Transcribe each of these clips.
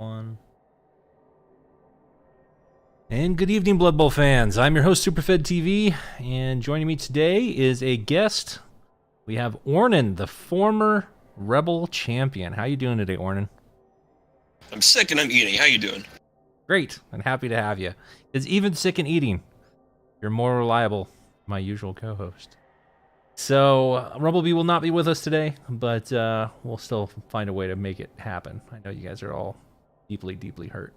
One. And good evening, Blood Bowl fans. I'm your host, Superfed TV, and joining me today is a guest. We have Ornan, the former REBBL champion. How you doing today, Ornan? I'm sick and I'm eating. How you doing? Great. I'm happy to have you. It's even sick and eating. You're more reliable than my usual co-host. So, Rumblebee will not be with us today, but we'll still find a way to make it happen. I know you guys are all deeply, deeply hurt.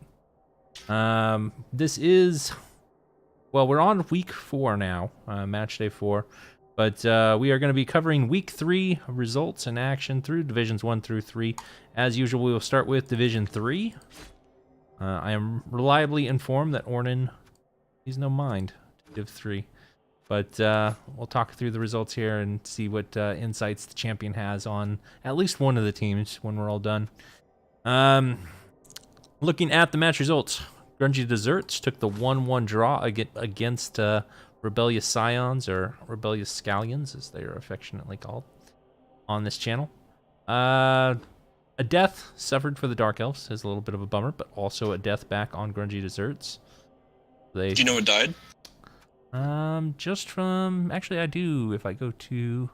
This is, well, we're on week 4 now, match day 4, but we are going to be covering week 3 results and action through divisions 1 through 3. As usual, we will start with division 3. I am reliably informed that Ornan, he's no mind to div 3, but we'll talk through the results here and see what insights the champion has on at least one of the teams when we're all done. Looking at the match results, Grungy Desserts took the 1-1 draw against Rebellious Scions, or Rebellious Scallions, as they are affectionately called on this channel. A death suffered for the Dark Elves is a little bit of a bummer, but also a death back on Grungy Desserts. Do you know what died? Just from, actually I do, if I go to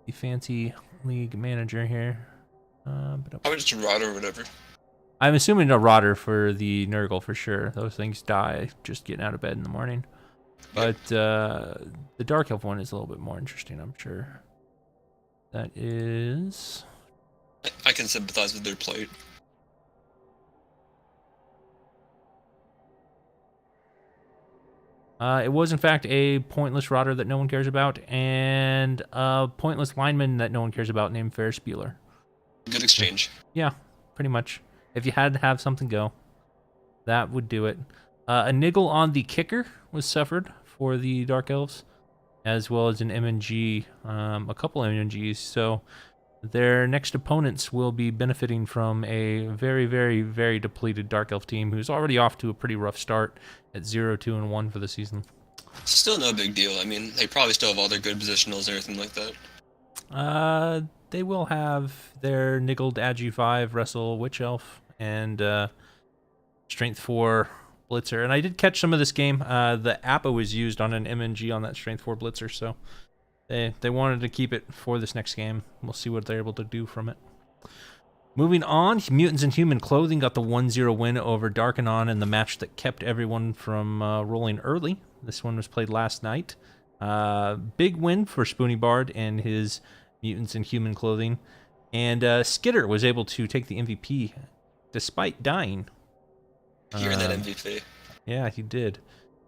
the fancy league manager here. Probably just a rot or whatever. I'm assuming a rotter for the Nurgle for sure. Those things die just getting out of bed in the morning. But the Dark Elf one is a little bit more interesting, I'm sure. That is... I can sympathize with their plight. It was, in fact, a pointless rotter that no one cares about, and a pointless lineman that no one cares about named Ferris Bueller. Good exchange. Yeah, pretty much. If you had to have something go, that would do it. A niggle on the kicker was suffered for the Dark Elves, as well as an MNG, a couple MNGs. So their next opponents will be benefiting from a very, very, very depleted Dark Elf team who's already off to a pretty rough start at 0-2-1 for the season. Still no big deal. I mean, they probably still have all their good positionals and everything like that. They will have their niggled Agi 5 Wrestle Witch Elf and Strength 4 Blitzer. And I did catch some of this game. The APA was used on an MNG on that Strength 4 Blitzer, so they wanted to keep it for this next game. We'll see what they're able to do from it. Moving on, Mutants in Human Clothing got the 1-0 win over Darkanon in the match that kept everyone from rolling early. This one was played last night. Big win for Spoony Bard and his Mutants in Human Clothing. And Skitter was able to take the MVP despite dying. Hearing that MVP. Yeah, he did.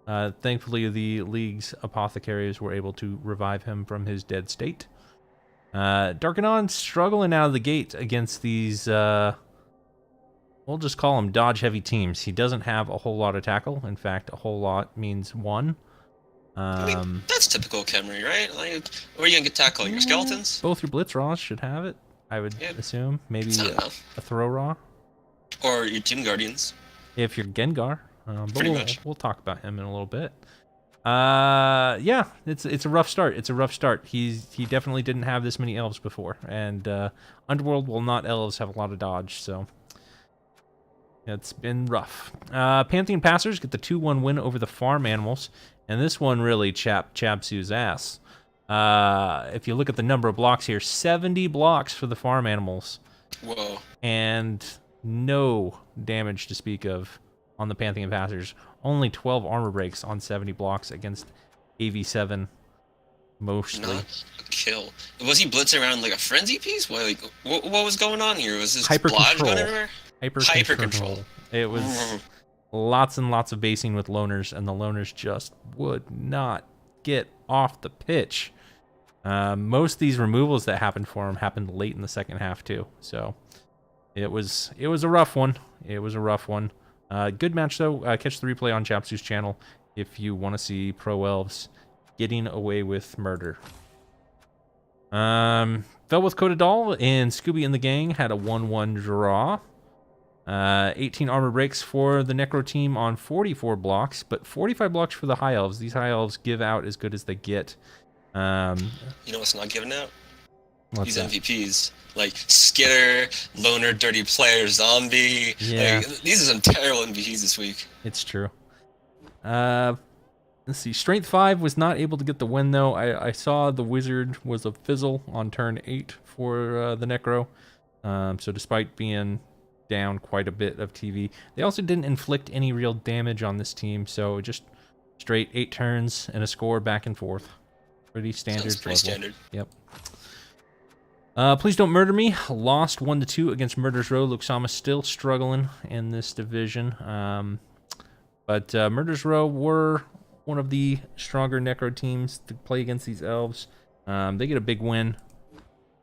Thankfully, the league's apothecaries were able to revive him from his dead state. Darkanon struggling out of the gate against these, we'll just call them dodge-heavy teams. He doesn't have a whole lot of tackle. In fact, a whole lot means 1. I mean, that's typical Khemri, right? Like, where are you going to get tackling? Your skeletons? Both your Blitz Raws should have it, I would assume. Maybe a Throw Raw. Or your Team Guardians. If you're Gengar. Pretty much. We'll talk about him in a little bit. Yeah, it's a rough start. It's a rough start. He definitely didn't have this many elves before, and Underworld will not elves have a lot of dodge, so it's been rough. Pantheon Passers get the 2-1 win over the Farm Animals, and this one really chapped Chapsu's ass. If you look at the number of blocks here, 70 blocks for the Farm Animals. Whoa. And no damage to speak of on the Pantheon Passers. Only 12 armor breaks on 70 blocks against AV7, mostly. Not a kill. Was he blitzing around like a frenzy piece? What was going on here? Was this Hyper blodge control. going everywhere? Hyper control. It was lots and lots of basing with loners, and the loners just would not get off the pitch. Most of these removals that happened for him happened late in the second half too. So it was a rough one. It was a rough one. Good match though. Catch the replay on Chapsu's channel if you want to see Pro Elves getting away with murder. Velwith Codadal and Scooby and the gang had a 1-1 draw. 18 armor breaks for the Necro team on 44 blocks, but 45 blocks for the High Elves. These High Elves give out as good as they get. You know what's not giving out? What's these that? MVPs. Like Skitter, Loner, Dirty Player, Zombie. Yeah. Like, these are some terrible MVPs this week. It's true. Let's see. Strength 5 was not able to get the win, though. I saw the Wizard was a fizzle on turn 8 for the Necro. So despite being down quite a bit of TV, they also didn't inflict any real damage on this team. So just straight 8 turns and a score back and forth. Pretty standard. Sounds pretty standard. Yep. Please Don't Murder Me lost 1-2 against Murder's Row. Luxama still struggling in this division. But Murder's Row were one of the stronger Necro teams to play against these elves. They get a big win.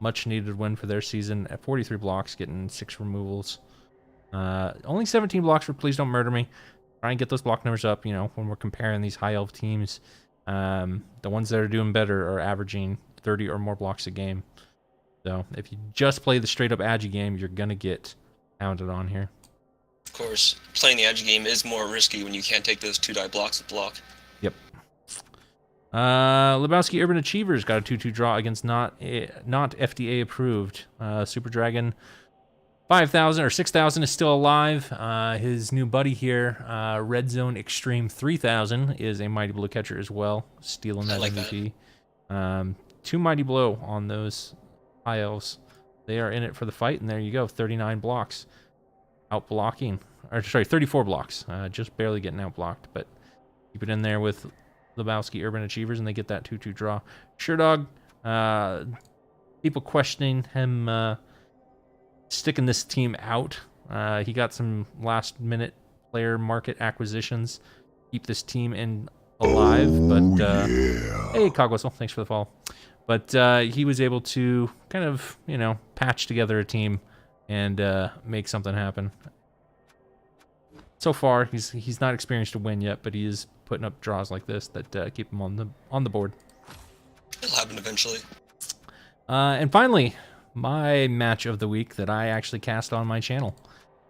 Much needed win for their season at 43 blocks, getting 6 removals. Only 17 blocks for Please Don't Murder Me. Try and get those block numbers up, when we're comparing these high elf teams. The ones that are doing better are averaging 30 or more blocks a game. So if you just play the straight up Agi game, you're going to get pounded on here. Of course, playing the Agi game is more risky when you can't take those 2-die blocks with block. Yep. Lebowski Urban Achievers got a 2-2 draw against not FDA approved. Super Dragon 5,000 or 6,000 is still alive. His new buddy here, Red Zone Extreme 3,000, is a Mighty Blow catcher as well, stealing that MVP. 2 Mighty Blow on those high elves. They are in it for the fight, and there you go, 39 blocks. Out blocking, or sorry, 34 blocks. Just barely getting out blocked, but keep it in there with Lebowski Urban Achievers, and they get that 2-2 draw. Sure Dog, people questioning him sticking this team out. He got some last-minute player market acquisitions, keep this team alive. But hey, Cogwhistle, thanks for the follow. But he was able to kind of, patch together a team and make something happen. So far, he's not experienced a win yet, but he is putting up draws like this that keep him on the board. It'll happen eventually. And finally, my match of the week that I actually cast on my channel: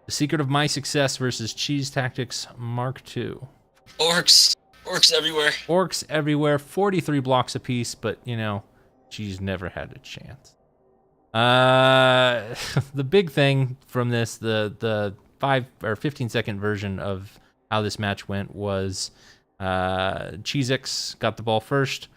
The Secret of My Success versus Cheese Tactics Mark II. Orcs everywhere. Orcs everywhere. 43 blocks apiece, but Cheese never had a chance. The big thing from this, the 5 or 15-second version of how this match went was Cheezix got the ball first,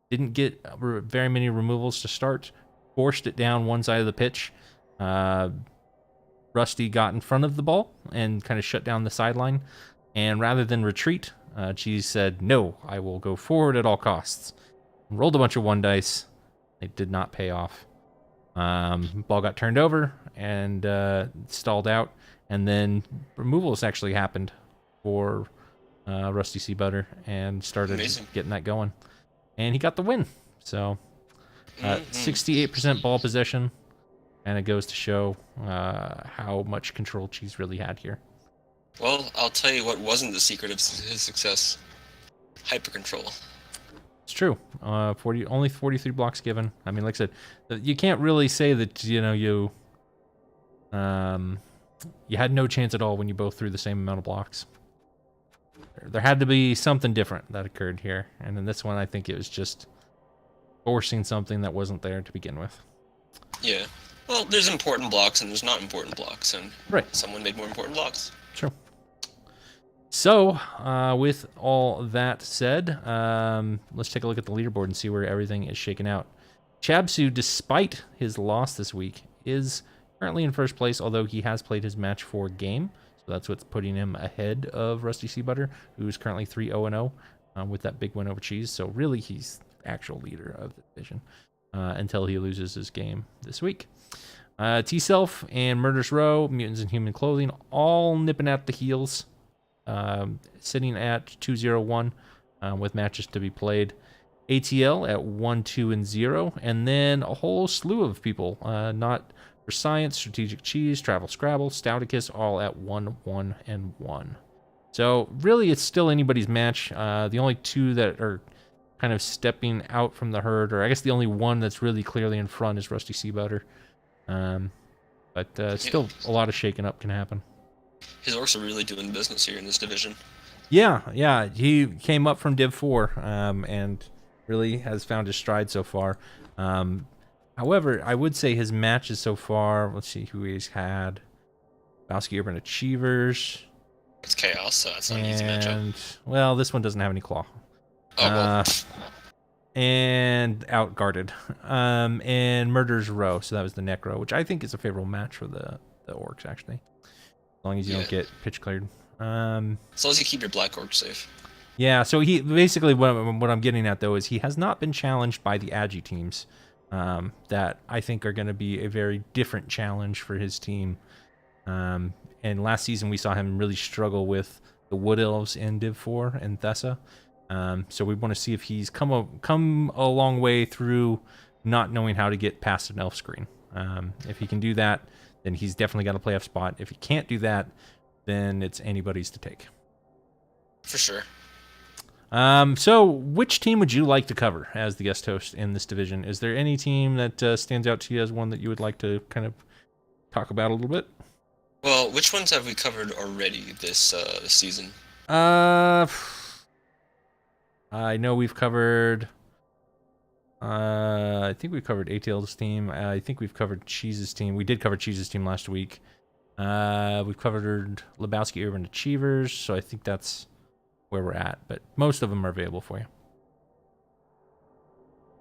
didn't get very many removals to start, forced it down one side of the pitch. Rusty got in front of the ball and kind of shut down the sideline, and rather than retreat, Cheese said, "No, I will go forward at all costs." Rolled a bunch of 1 dice. It did not pay off. Ball got turned over and stalled out, and then removals actually happened for Rusty Sea Butter and started getting that going, and he got the win. So 68% ball possession, and it goes to show how much control Cheese really had here. Well, I'll tell you what wasn't the secret of his success: hyper control. It's true. Only 43 blocks given. I mean, like I said, you can't really say that you had no chance at all when you both threw the same amount of blocks. There had to be something different that occurred here, and in this one, I think it was just forcing something that wasn't there to begin with. Yeah. Well, there's important blocks and there's not important blocks, and someone made more important blocks. True. So, with all that said, let's take a look at the leaderboard and see where everything is shaken out. Chabsu, despite his loss this week, is currently in first place, although he has played his match 4 game. So that's what's putting him ahead of Rusty Sea Butter, who's currently 3-0-0 with that big win over Cheese. So really, he's the actual leader of the division until he loses his game this week. T-Self and Murder's Row, Mutants in Human Clothing, all nipping at the heels. Sitting at 2-0-1 with matches to be played. ATL at 1-2-0, and then a whole slew of people. Not for Science, Strategic Cheese, Travel Scrabble, Stouticus, all at 1-1-1. So really, it's still anybody's match. The only 2 that are kind of stepping out from the herd, or I guess the only one that's really clearly in front, is Rusty Sea Butter. But still, a lot of shaking up can happen. His orcs are really doing business here in this division. Yeah. He came up from Div 4 and really has found his stride so far. However, I would say his matches so far, let's see who he's had. Bowski Urban Achievers. It's Chaos, so that's not an easy matchup. And, well, this one doesn't have any claw. Oh, well. And Outguarded. And Murder's Row, so that was the Necro, which I think is a favorable match for the Orcs, actually. As long as you don't get pitch cleared. As long as you keep your Black Orc safe. Yeah, so he basically what I'm getting at though is he has not been challenged by the Agi teams that I think are going to be a very different challenge for his team. And last season we saw him really struggle with the Wood Elves in Div 4 and Thessa. So we want to see if he's come a long way through not knowing how to get past an elf screen. If he can do that, then he's definitely got a playoff spot. If he can't do that, then it's anybody's to take. For sure. So which team would you like to cover as the guest host in this division? Is there any team that stands out to you as one that you would like to kind of talk about a little bit? Well, which ones have we covered already this season? I know we've covered... I think we've covered ATL's team. I think we've covered Cheese's team. We did cover Cheese's team last week. We've covered Lebowski Urban Achievers, so I think that's where we're at. But most of them are available for you.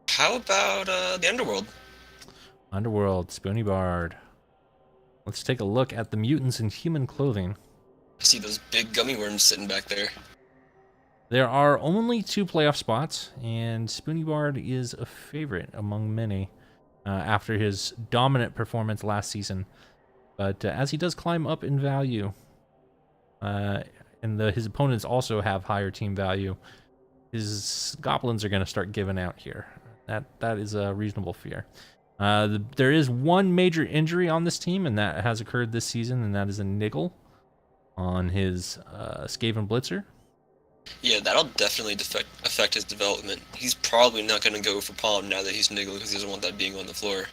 How about the Underworld? Underworld, Spoony Bard. Let's take a look at the mutants in human clothing. I see those big gummy worms sitting back there. There are only 2 playoff spots, and Spoony Bard is a favorite among many after his dominant performance last season. But as he does climb up in value, and his opponents also have higher team value, his goblins are going to start giving out here. That is a reasonable fear. There is one major injury on this team, and that has occurred this season, and that is a niggle on his Skaven Blitzer. Yeah, that'll definitely affect his development. He's probably not going to go for Palm now that he's niggled because he doesn't want that being on the floor.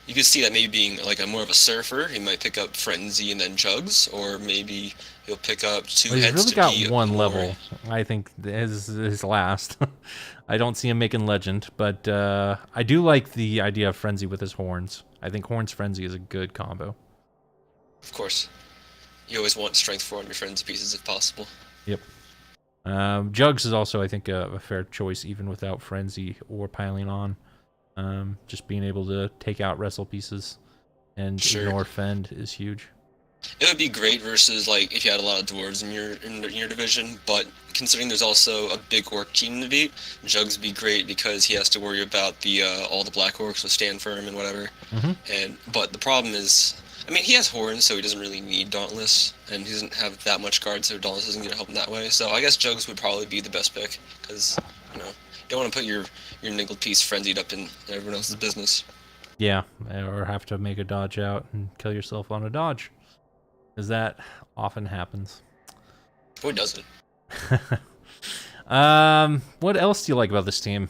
You could see that maybe being like more of a surfer. He might pick up Frenzy and then Jugs, or maybe he'll pick up 2 he's heads really to got be one more... level. I think his last. I don't see him making Legend, but I do like the idea of Frenzy with his horns. I think Horns Frenzy is a good combo. Of course. You always want Strength 4 on your Frenzy pieces if possible. Yep. Jugs is also, I think, a fair choice even without Frenzy or piling on. Just being able to take out wrestle pieces and ignore Fend is huge. It would be great versus like if you had a lot of dwarves in your division, but considering there's also a big orc team to beat, Jugs would be great because he has to worry about the all the black orcs with stand firm and whatever. But the problem is, I mean, he has horns, so he doesn't really need Dauntless, and he doesn't have that much guard, so Dauntless isn't going to help him that way. So I guess Jugs would probably be the best pick because you don't want to put your niggled piece frenzied up in everyone else's business. Yeah, or have to make a dodge out and kill yourself on a dodge, because that often happens. Who doesn't? What else do you like about this team?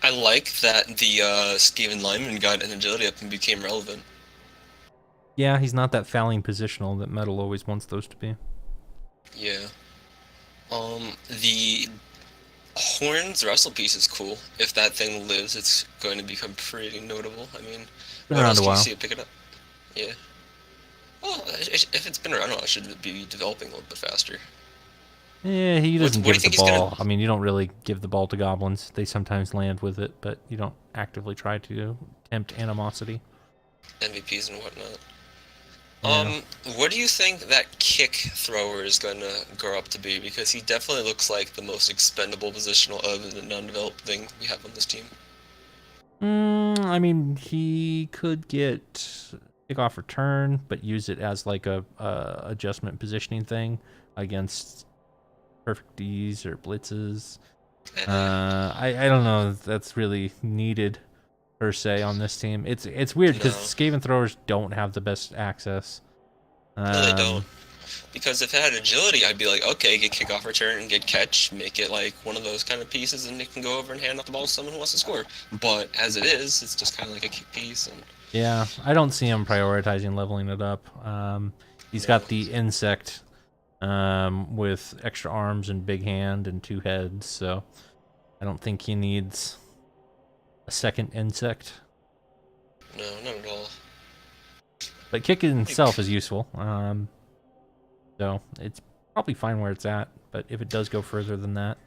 I like that the Skaven lineman got an agility up and became relevant. Yeah, he's not that fouling positional that Metal always wants those to be. Yeah. The Horns wrestle piece is cool. If that thing lives, it's going to become pretty notable. I mean, been around a while. You see it pick it up? Yeah. Well, if it's been around a while, it should be developing a little bit faster. Yeah, he doesn't give the ball. I mean, you don't really give the ball to goblins. They sometimes land with it, but you don't actively try to tempt animosity. MVPs and whatnot. Yeah. What do you think that kick thrower is going to grow up to be? Because he definitely looks like the most expendable positional of the non-developed thing we have on this team. I mean, he could get kickoff return, but use it as like a adjustment positioning thing against perfect Ds or blitzes. I don't know if that's really needed per se on this team. It's weird because Skaven throwers don't have the best access. No, they don't. Because if it had agility, I'd be like, okay, get kickoff return and get catch, make it like one of those kind of pieces, and it can go over and hand off the ball to someone who wants to score. But as it is, it's just kind of like a kick piece. And yeah, I don't see him prioritizing leveling it up. He's got the insect with extra arms and big hand and 2 heads, so I don't think he needs a second insect. No, not at all. But kick itself is useful. So it's probably fine where it's at. But if it does go further than that,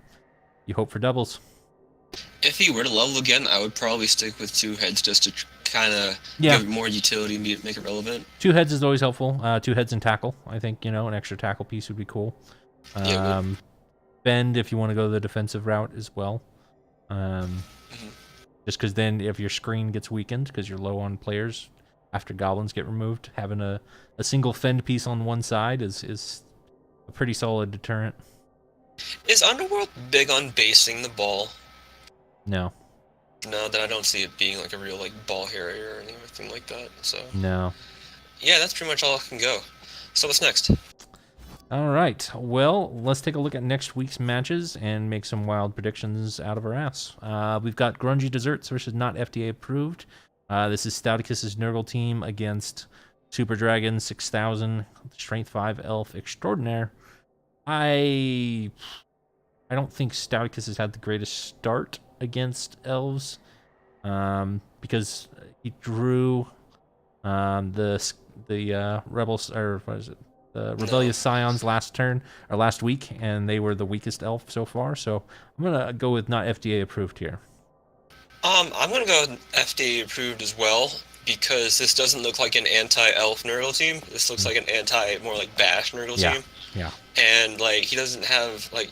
you hope for doubles. If he were to level again, I would probably stick with 2 heads just to kind of Yeah. give it more utility and make it relevant. 2 heads is always helpful. 2 heads and tackle. I think, an extra tackle piece would be cool. Yeah, Bend if you want to go the defensive route as well. Just because then if your screen gets weakened because you're low on players after goblins get removed, having a single fend piece on one side is a pretty solid deterrent. Is Underworld big on basing the ball? No. No, that I don't see it being like a real like ball harrier or anything like that. So No. yeah, that's pretty much all I can go. So what's next? All right. Well, let's take a look at next week's matches and make some wild predictions out of our ass. We've got Grungy Desserts versus Not FDA Approved. This is Stouticus's Nurgle team against Super Dragon 6000 Strength 5 Elf Extraordinaire. I don't think Stouticus has had the greatest start against elves, because he drew the rebels, or what is it? The Rebellious Scions last week, and they were the weakest elf so far. So I'm gonna go with Not FDA Approved here. I'm gonna go FDA Approved as well, because this doesn't look like an anti-elf Nurgle team. This looks like an more like bash Nurgle team. Yeah. And like he doesn't have like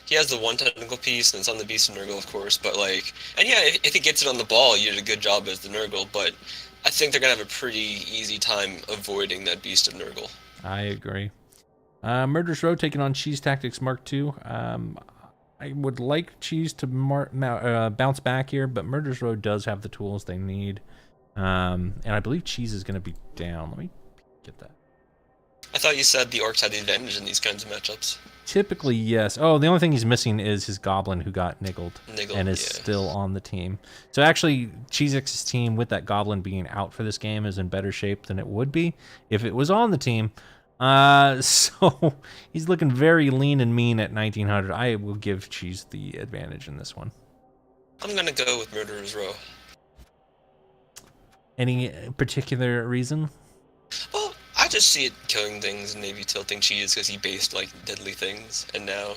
he has the one technical piece and it's on the Beast of Nurgle, of course, but like, and yeah, if he gets it on the ball, you did a good job as the Nurgle, but I think they're gonna have a pretty easy time avoiding that Beast of Nurgle. I agree. Murderous Row taking on Cheese Tactics Mark II. I would like Cheese to bounce back here, but Murderous Row does have the tools they need. And I believe Cheese is going to be down. Let me get that. I thought you said the Orcs had the advantage in these kinds of matchups. Typically, yes. Oh, the only thing he's missing is his Goblin, who got niggled and is still on the team. So actually, Cheezex's team, with that Goblin being out for this game, is in better shape than it would be if it was on the team. So he's looking very lean and mean at 1900. I will give Cheese the advantage in this one. I'm going to go with Murderer's Row. Any particular reason? Well, I just see it killing things and maybe tilting Cheese because he based like deadly things, and now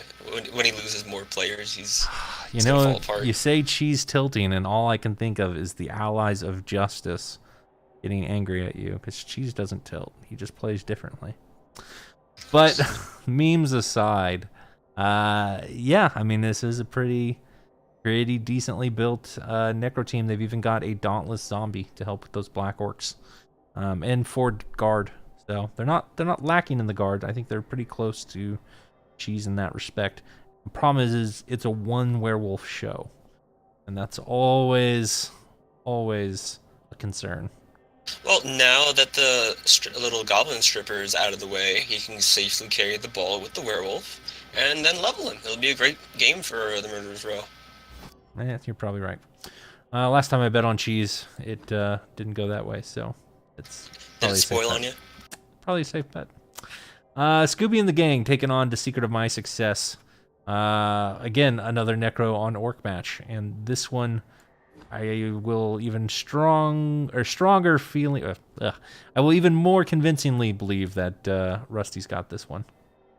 when he loses more players, he's gonna fall apart. You say Cheese tilting, and all I can think of is the Allies of Justice getting angry at you, because Cheese doesn't tilt; he just plays differently. But memes aside, yeah, I mean, this is a pretty decently built Necro team. They've even got a Dauntless Zombie to help with those Black Orcs, and 4 guard. So they're not lacking in the guard. I think they're pretty close to Cheese in that respect. The problem is it's a 1 werewolf show, and that's always a concern. Well, now that the little goblin stripper is out of the way, he can safely carry the ball with the werewolf and then level him. It'll be a great game for the Murderer's Row. Yeah, you're probably right. Last time I bet on Cheese, it didn't go that way, so it's Did it spoil on you? Probably a safe bet. Scooby and the Gang taking on The Secret of My Success. Again, another Necro on Orc match, and this one I will even stronger feeling. I will even more convincingly believe that Rusty's got this one.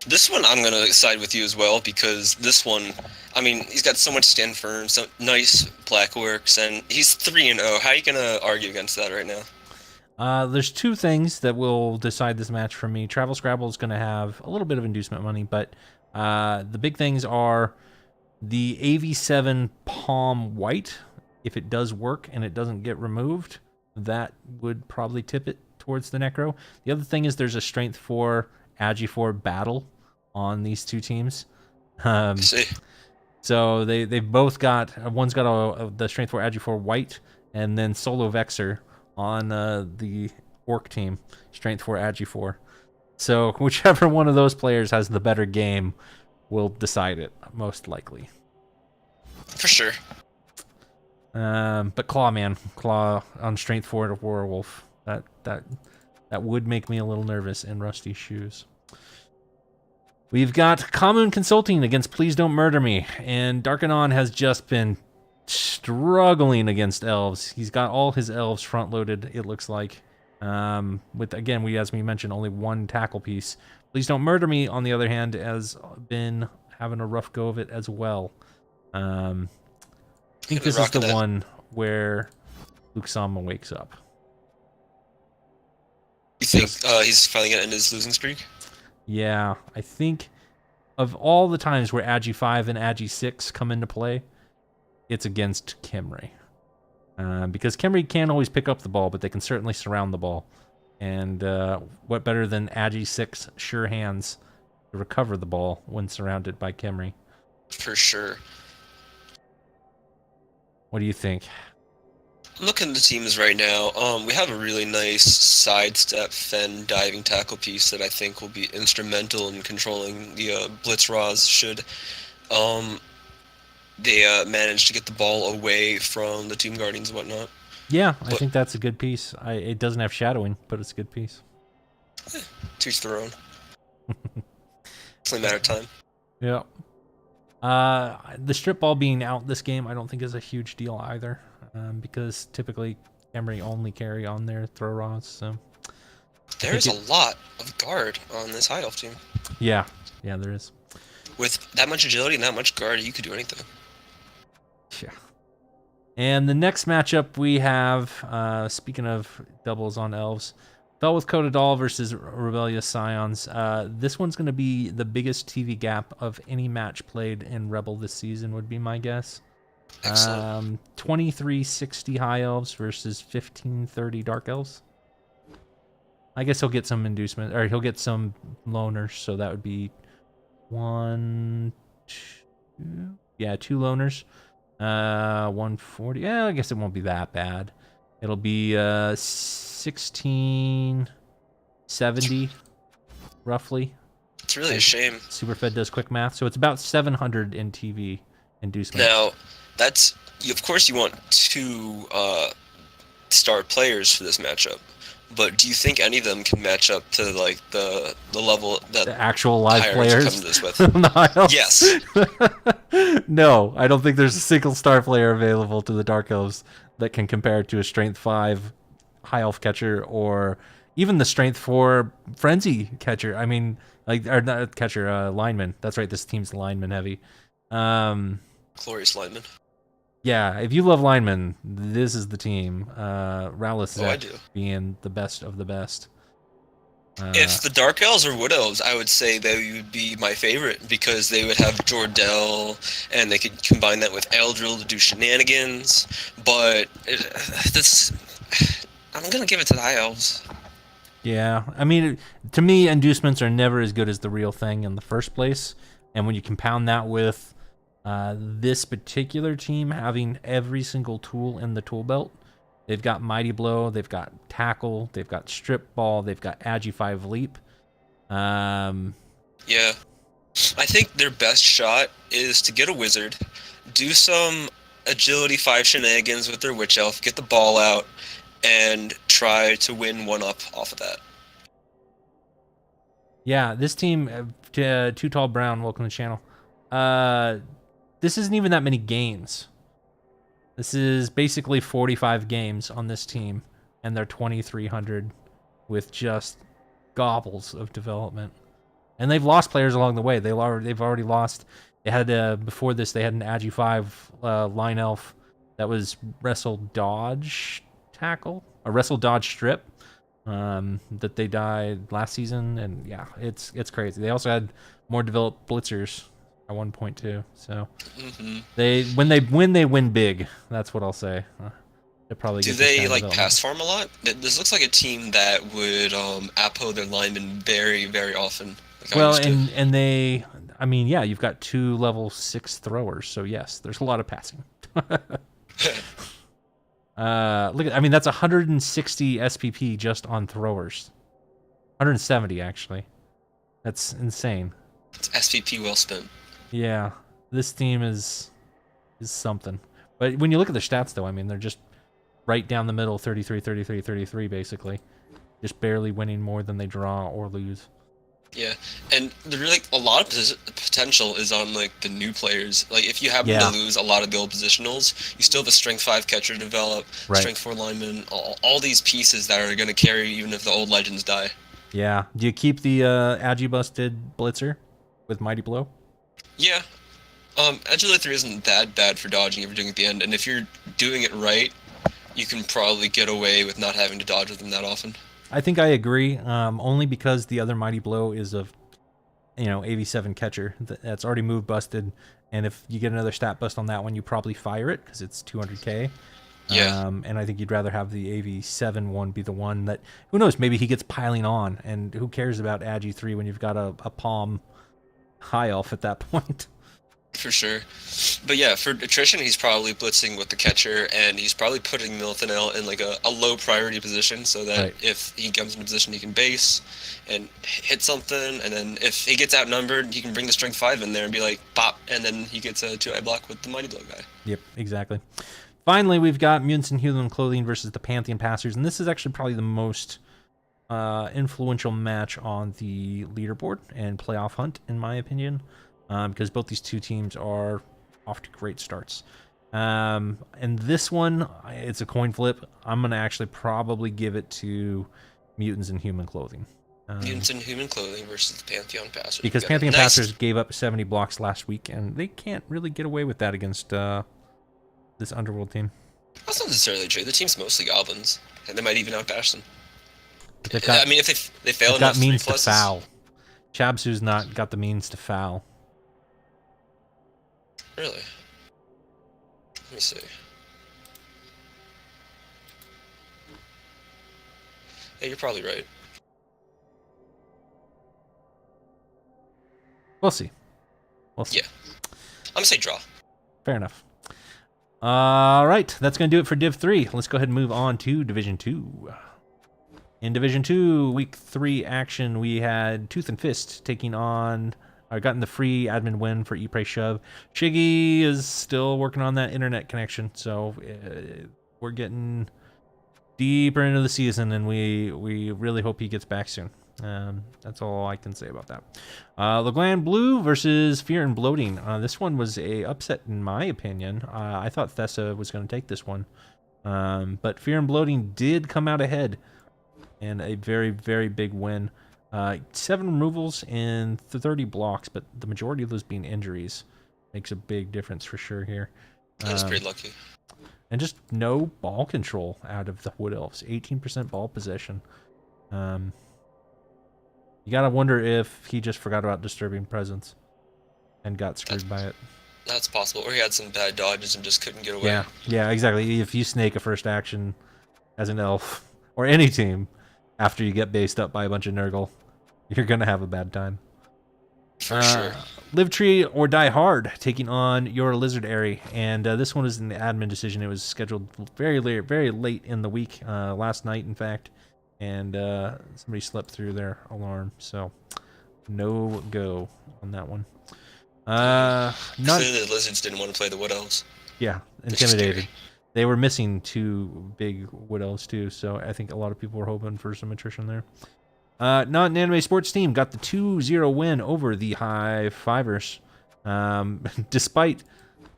This one I'm gonna side with you as well, because this one, I mean, he's got so much stand firm, some nice black works, and he's 3-0. How are you gonna argue against that right now? There's 2 things that will decide this match for me. Travel Scrabble is going to have a little bit of inducement money, but the big things are the AV7 Palm White. If it does work and it doesn't get removed, that would probably tip it towards the Necro. The other thing is there's a Strength 4 Agi 4 battle on these 2 teams. So they've both got, one's got the Strength 4 Agi 4 White, and then Solo Vexer on the Orc team, Strength 4 Agi 4. So whichever one of those players has the better game will decide it, most likely. For sure. But Claw on Strength 4 to Werewolf, that would make me a little nervous in Rusty's shoes. We've got Common Consulting against Please Don't Murder Me, and Darkanon has just been struggling against elves. He's got all his elves front loaded, it looks like. With, again, as we mentioned, only one tackle piece. Please Don't Murder Me, on the other hand, has been having a rough go of it as well. I think this is the one where Luke Sama wakes up. You think he's finally going to end his losing streak? Yeah, I think of all the times where Agi 5 and Agi 6 come into play, it's against Khemri. Because Khemri can't always pick up the ball, but they can certainly surround the ball. And what better than Agi 6 sure hands to recover the ball when surrounded by Khemri? For sure. What do you think? Looking at the teams right now, we have a really nice sidestep Fen diving tackle piece that I think will be instrumental in controlling the blitz Raws should they manage to get the ball away from the Tomb Guardians and whatnot. Yeah, I think that's a good piece. It doesn't have shadowing, but it's a good piece. To each their own. It's only a matter of time. Yeah. The strip ball being out this game, I don't think is a huge deal either, because typically Khemri only carry on their throw rods. So there's a lot of guard on this high elf team. Yeah, there is. With that much agility and that much guard, you could do anything. Yeah. And the next matchup we have, speaking of doubles on elves, Fell with Cotadal versus Rebellious Scions. This one's going to be the biggest TV gap of any match played in Rebel this season, would be my guess. 2360 High Elves versus 1530 Dark Elves. I guess he'll get some inducement, or he'll get some loners, so that would be 1, 2... Yeah, 2 loners. 140. Yeah, I guess it won't be that bad. It'll be 1670 roughly. It's really a shame. Superfed does quick math, so it's about 700 in TV inducement. Now, that's of course you want 2 star players for this matchup, but do you think any of them can match up to like the level that the actual live players this with? Yes. No, I don't think there's a single star player available to the Dark Elves that can compare to a Strength 5 High Elf catcher, or even the Strength 4 Frenzy catcher. I mean, or not catcher, lineman. That's right, this team's lineman heavy. Glorious lineman. Yeah, if you love linemen, this is the team. Rowless being the best of the best. If the Dark Elves or Wood Elves, I would say they would be my favorite because they would have Jordell and they could combine that with Eldril to do shenanigans. But I'm going to give it to the High Elves. Yeah, I mean, to me, inducements are never as good as the real thing in the first place. And when you compound that with this particular team having every single tool in the tool belt, they've got Mighty Blow, they've got Tackle, they've got Strip Ball, they've got Agi 5 Leap. Yeah. I think their best shot is to get a Wizard, do some Agility 5 shenanigans with their Witch Elf, get the ball out, and try to win one up off of that. Yeah, this team, Too Tall Brown, welcome to the channel. This isn't even that many games. This is basically 45 games on this team, and they're 2,300 with just gobbles of development. And they've lost players along the way. They've already lost. They had before this, they had an Agi 5 line elf that was Wrestle Dodge Tackle, a Wrestle Dodge Strip, that they died last season, and yeah, it's crazy. They also had more developed blitzers at one point too. So when they win big. That's what I'll say. They probably do they like pass farm a lot? This looks like a team that would appo their linemen very, very often. Like well, and they, I mean, yeah, you've got 2 level 6 throwers, so yes, there's a lot of passing. Look at, I mean, that's 160 SPP just on throwers. 170 actually. That's insane. It's SPP well spent. Yeah, this team is something. But when you look at their stats, though, I mean, they're just right down the middle, 33, 33, 33, basically. Just barely winning more than they draw or lose. Yeah, and the really a lot of potential is on like the new players. Like if you happen to Yeah, lose a lot of the old positionals, you still have a strength 5 catcher to develop, right. strength 4 lineman, all these pieces that are going to carry even if the old legends die. Yeah. Do you keep the Agi busted blitzer with Mighty Blow? Yeah, Agility 3 isn't that bad for dodging if you're doing it at the end, and if you're doing it right, you can probably get away with not having to dodge with them that often. I think I agree. Only because the other Mighty Blow is a AV7 catcher that's already move busted, and if you get another stat bust on that one, you probably fire it because it's 200k. Yeah, And I think you'd rather have the AV7 one be the one that, who knows, maybe he gets piling on, and who cares about Agi 3 when you've got a Palm High Elf at that point. for sure. But yeah, for attrition, he's probably blitzing with the catcher, and he's probably putting Miltonel in like a low priority position so that Right. if he comes in a position, he can base and hit something, and then if he gets outnumbered, he can bring the strength 5 in there and be like, pop, and then he gets a 2-eye block with the Mighty Blow guy. Yep, exactly. Finally, we've got Mutants in Human Clothing versus the Pantheon Passers, and this is actually probably the most influential match on the leaderboard and playoff hunt, in my opinion, because both these two teams are off to great starts. And this one, it's a coin flip. I'm going to actually probably give it to Mutants in Human Clothing. Mutants in Human Clothing versus the Pantheon Passers. Because We got a Pantheon nice. Passers gave up 70 blocks last week, and they can't really get away with that against this Underworld team. That's not necessarily true. The team's mostly goblins, and they might even outbash them. But they've got, I mean, if they fail they've got enough 3 means to pluses. foul. Chabsu's not got the means to foul. Really? Let me see. Yeah, you're probably right. We'll see. We'll see. Yeah. I'm gonna say draw. Fair enough. All right, that's going to do it for Div 3. Let's go ahead and move on to Division 2. In Division 2, Week 3 action, we had Tooth and Fist taking on, or gotten the free admin win for Eat Pray Shove. Shiggy is still working on that internet connection, so we're getting deeper into the season, and we really hope he gets back soon. That's all I can say about that. Legland Blue versus Fear and Bloating. This one was a upset in my opinion. I thought Thessa was going to take this one, but Fear and Bloating did come out ahead, and a very, very big win. 7 removals in 30 blocks, but the majority of those being injuries makes a big difference for sure here. That's pretty lucky. And just no ball control out of the Wood Elves. 18% ball possession. You gotta wonder if he just forgot about Disturbing Presence and got screwed by it. That's possible. Or he had some bad dodges and just couldn't get away. Yeah, exactly. If you snake a first action as an elf, or any team, after you get based up by a bunch of Nurgle, you're gonna have a bad time. For sure. Live Tree or Die Hard taking on your Lizard Airy, and this one was an admin decision. It was scheduled very late in the week, last night in fact, and somebody slept through their alarm, so no go on that one. Clearly the lizards didn't want to play the Wood Elves. Yeah, They're intimidated. scary. They were missing 2 big Wood Elves too, so I think a lot of people were hoping for some attrition there. Not an anime sports team got the 2-0 win over the High Fivers. Despite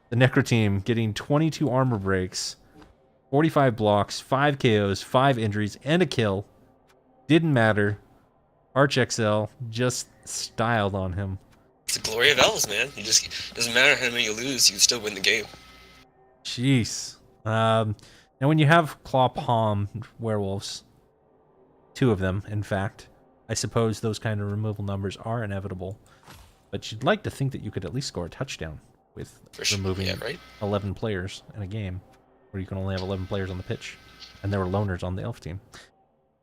the Necro team getting 22 armor breaks, 45 blocks, 5 KOs, 5 injuries, and a kill. Didn't matter. Arch XL just styled on him. It's the glory of elves, man. You just doesn't matter how many you lose, you can still win the game. Jeez. Now when you have Claw Palm werewolves, 2 of them, in fact, I suppose those kind of removal numbers are inevitable. But you'd like to think that you could at least score a touchdown with removing Yeah, right? 11 players in a game, where you can only have 11 players on the pitch, and there were loners on the elf team.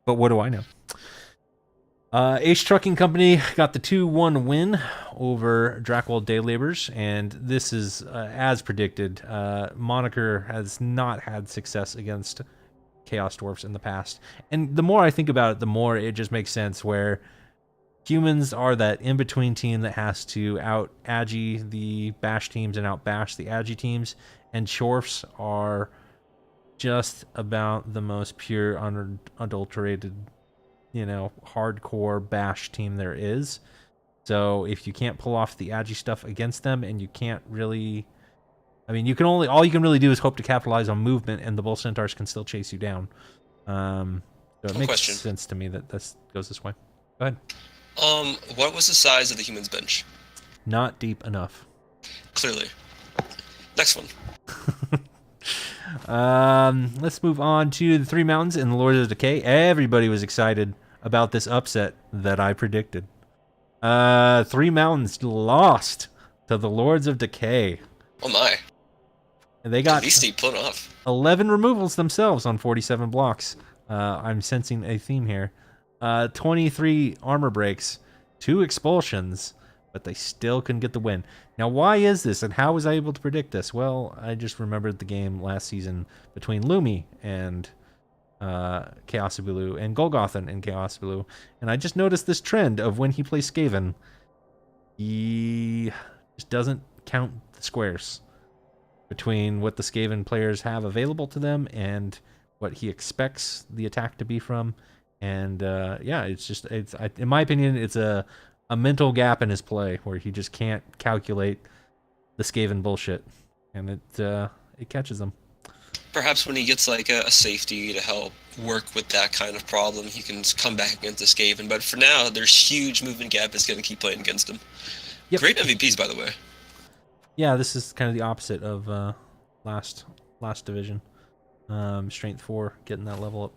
But what do I know? Ace Trucking Company got the 2-1 win over Dracwald Day Laborers, and this is, as predicted, Moniker has not had success against Chaos Dwarfs in the past. And the more I think about it, the more it just makes sense, where humans are that in-between team that has to out-agi the bash teams and out-bash the agi teams, and Chorfs are just about the most pure, unadulterated hardcore bash team there is. So if you can't pull off the agi stuff against them, and you can't really, I mean, all you can really do is hope to capitalize on movement, and the Bull Centaurs can still chase you down. So it makes sense to me that this goes this way. Go ahead. What was the size of the human's bench? Not deep enough. Clearly. Next one. Let's move on to the Three Mountains and the Lords of Decay. Everybody was excited about this upset that I predicted. Three Mountains lost to the Lords of Decay. Oh my. And they got at least he pulled off 11 removals themselves on 47 blocks. I'm sensing a theme here. 23 armor breaks, 2 expulsions, but they still couldn't get the win. Now, why is this, and how was I able to predict this? Well, I just remembered the game last season between Lumi and Chaos Blue, and Golgothan and Chaos Blue, and I just noticed this trend of when he plays Skaven, he just doesn't count the squares between what the Skaven players have available to them and what he expects the attack to be from. And yeah, it's in my opinion, it's a mental gap in his play where he just can't calculate the Skaven bullshit, and it catches him. Perhaps when he gets like a safety to help work with that kind of problem, he can come back against the Skaven. But for now, there's huge movement gap. It's going to keep playing against him. Yep. Great MVPs, by the way. Yeah, this is kind of the opposite of last division. Strength 4, getting that level up.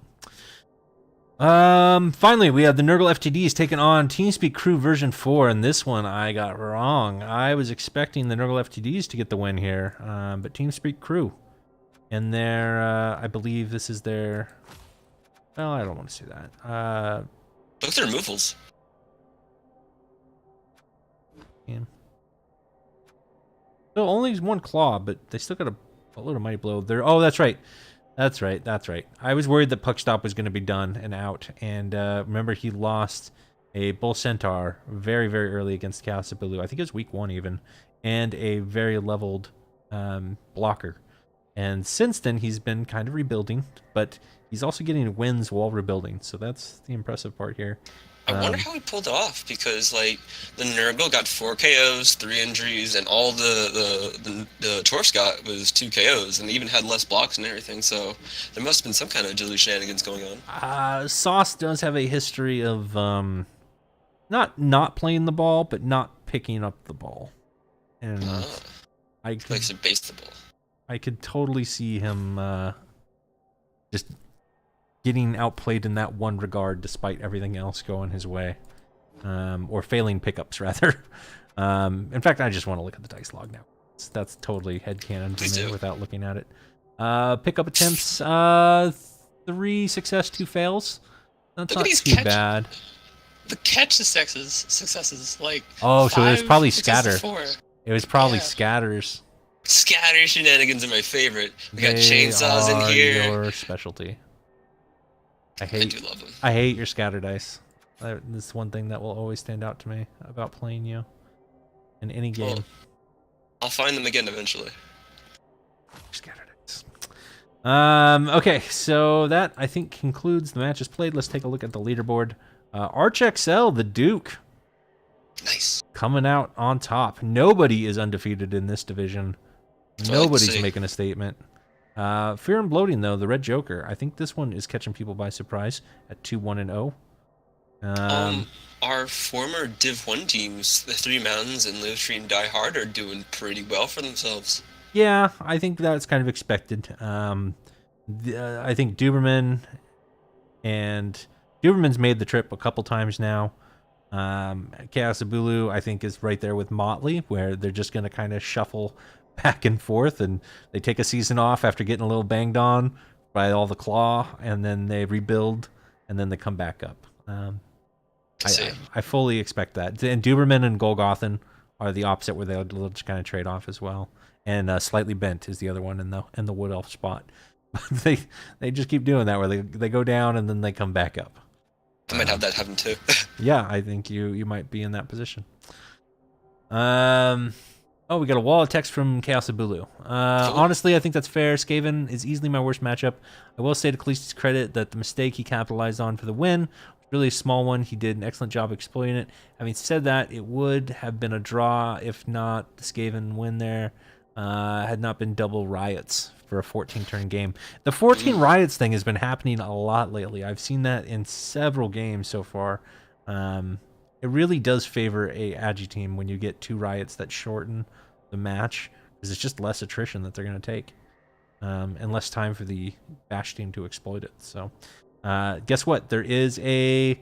Finally, we have the Nurgle FTDs taking on TeamSpeak Crew version 4, and this one I got wrong. I was expecting the Nurgle FTDs to get the win here, but TeamSpeak Crew. And their, I believe this is their, well, I don't want to say that. Look at their removals. Yeah. So only one claw, but they still got a little mighty blow. Oh, that's right. That's right. I was worried that Puckstop was going to be done and out. And remember, he lost a Bull Centaur very, very early against Chaos Blue. I think it was week 1 even. And a very leveled blocker. And since then, he's been kind of rebuilding. But he's also getting wins while rebuilding. So that's the impressive part here. I wonder how he pulled it off, because like the Nurgle got 4 KOs, 3 injuries, and all the Torfs got was 2 KOs, and they even had less blocks and everything. So there must have been some kind of dilly shenanigans going on. Sauce does have a history of not playing the ball, but not picking up the ball, and likes to base the ball. I could totally see him just getting outplayed in that one regard, despite everything else going his way, or failing pickups rather. In fact, I just want to look at the dice log now. That's totally headcanon to me without looking at it. Pickup attempts: 3 success, 2 fails. That's not too bad. The catch successes like. Oh, so it was probably scatter. 4. It was probably scatters. Scatter shenanigans are my favorite. We got chainsaws in here. Your specialty. I do love them. I hate your scatter dice. This is one thing that will always stand out to me about playing you in any game. Well, I'll find them again eventually. Scatter dice. Okay, so that I think concludes the matches played. Let's take a look at the leaderboard. ArchXL, the Duke. Nice. Coming out on top. Nobody is undefeated in this division. Nobody's making a statement. Fear and Bloating, though, the Red Joker. I think this one is catching people by surprise at 2-1-0. Our former Div 1 teams, the Three Mountains and Livetree and Die Hard, are doing pretty well for themselves. Yeah, I think that's kind of expected. I think Duberman's made the trip a couple times now. Chaos Bulu, I think, is right there with Motley, where they're just going to kind of shuffle back and forth, and they take a season off after getting a little banged on by all the claw, and then they rebuild, and then they come back up. I fully expect that. And Duberman and Golgothan are the opposite, where they'll just kind of trade off as well. And Slightly Bent is the other one in the Wood Elf spot. they just keep doing that, where they go down and then they come back up. I might have that happen too. Yeah, I think you might be in that position. Oh, we got a wall of text from Chaos Bulu. Honestly, I think that's fair. Skaven is easily my worst matchup. I will say to Khaleesi's credit that the mistake he capitalized on for the win was really small one. He did an excellent job exploiting it. Having said that, it would have been a draw if not the Skaven win there had not been double riots for a 14-turn game. The 14 riots thing has been happening a lot lately. I've seen that in several games so far. It really does favor a Agi team when you get 2 riots that shorten the match, because it's just less attrition that they're going to take, and less time for the Bash team to exploit it. So guess what? There is a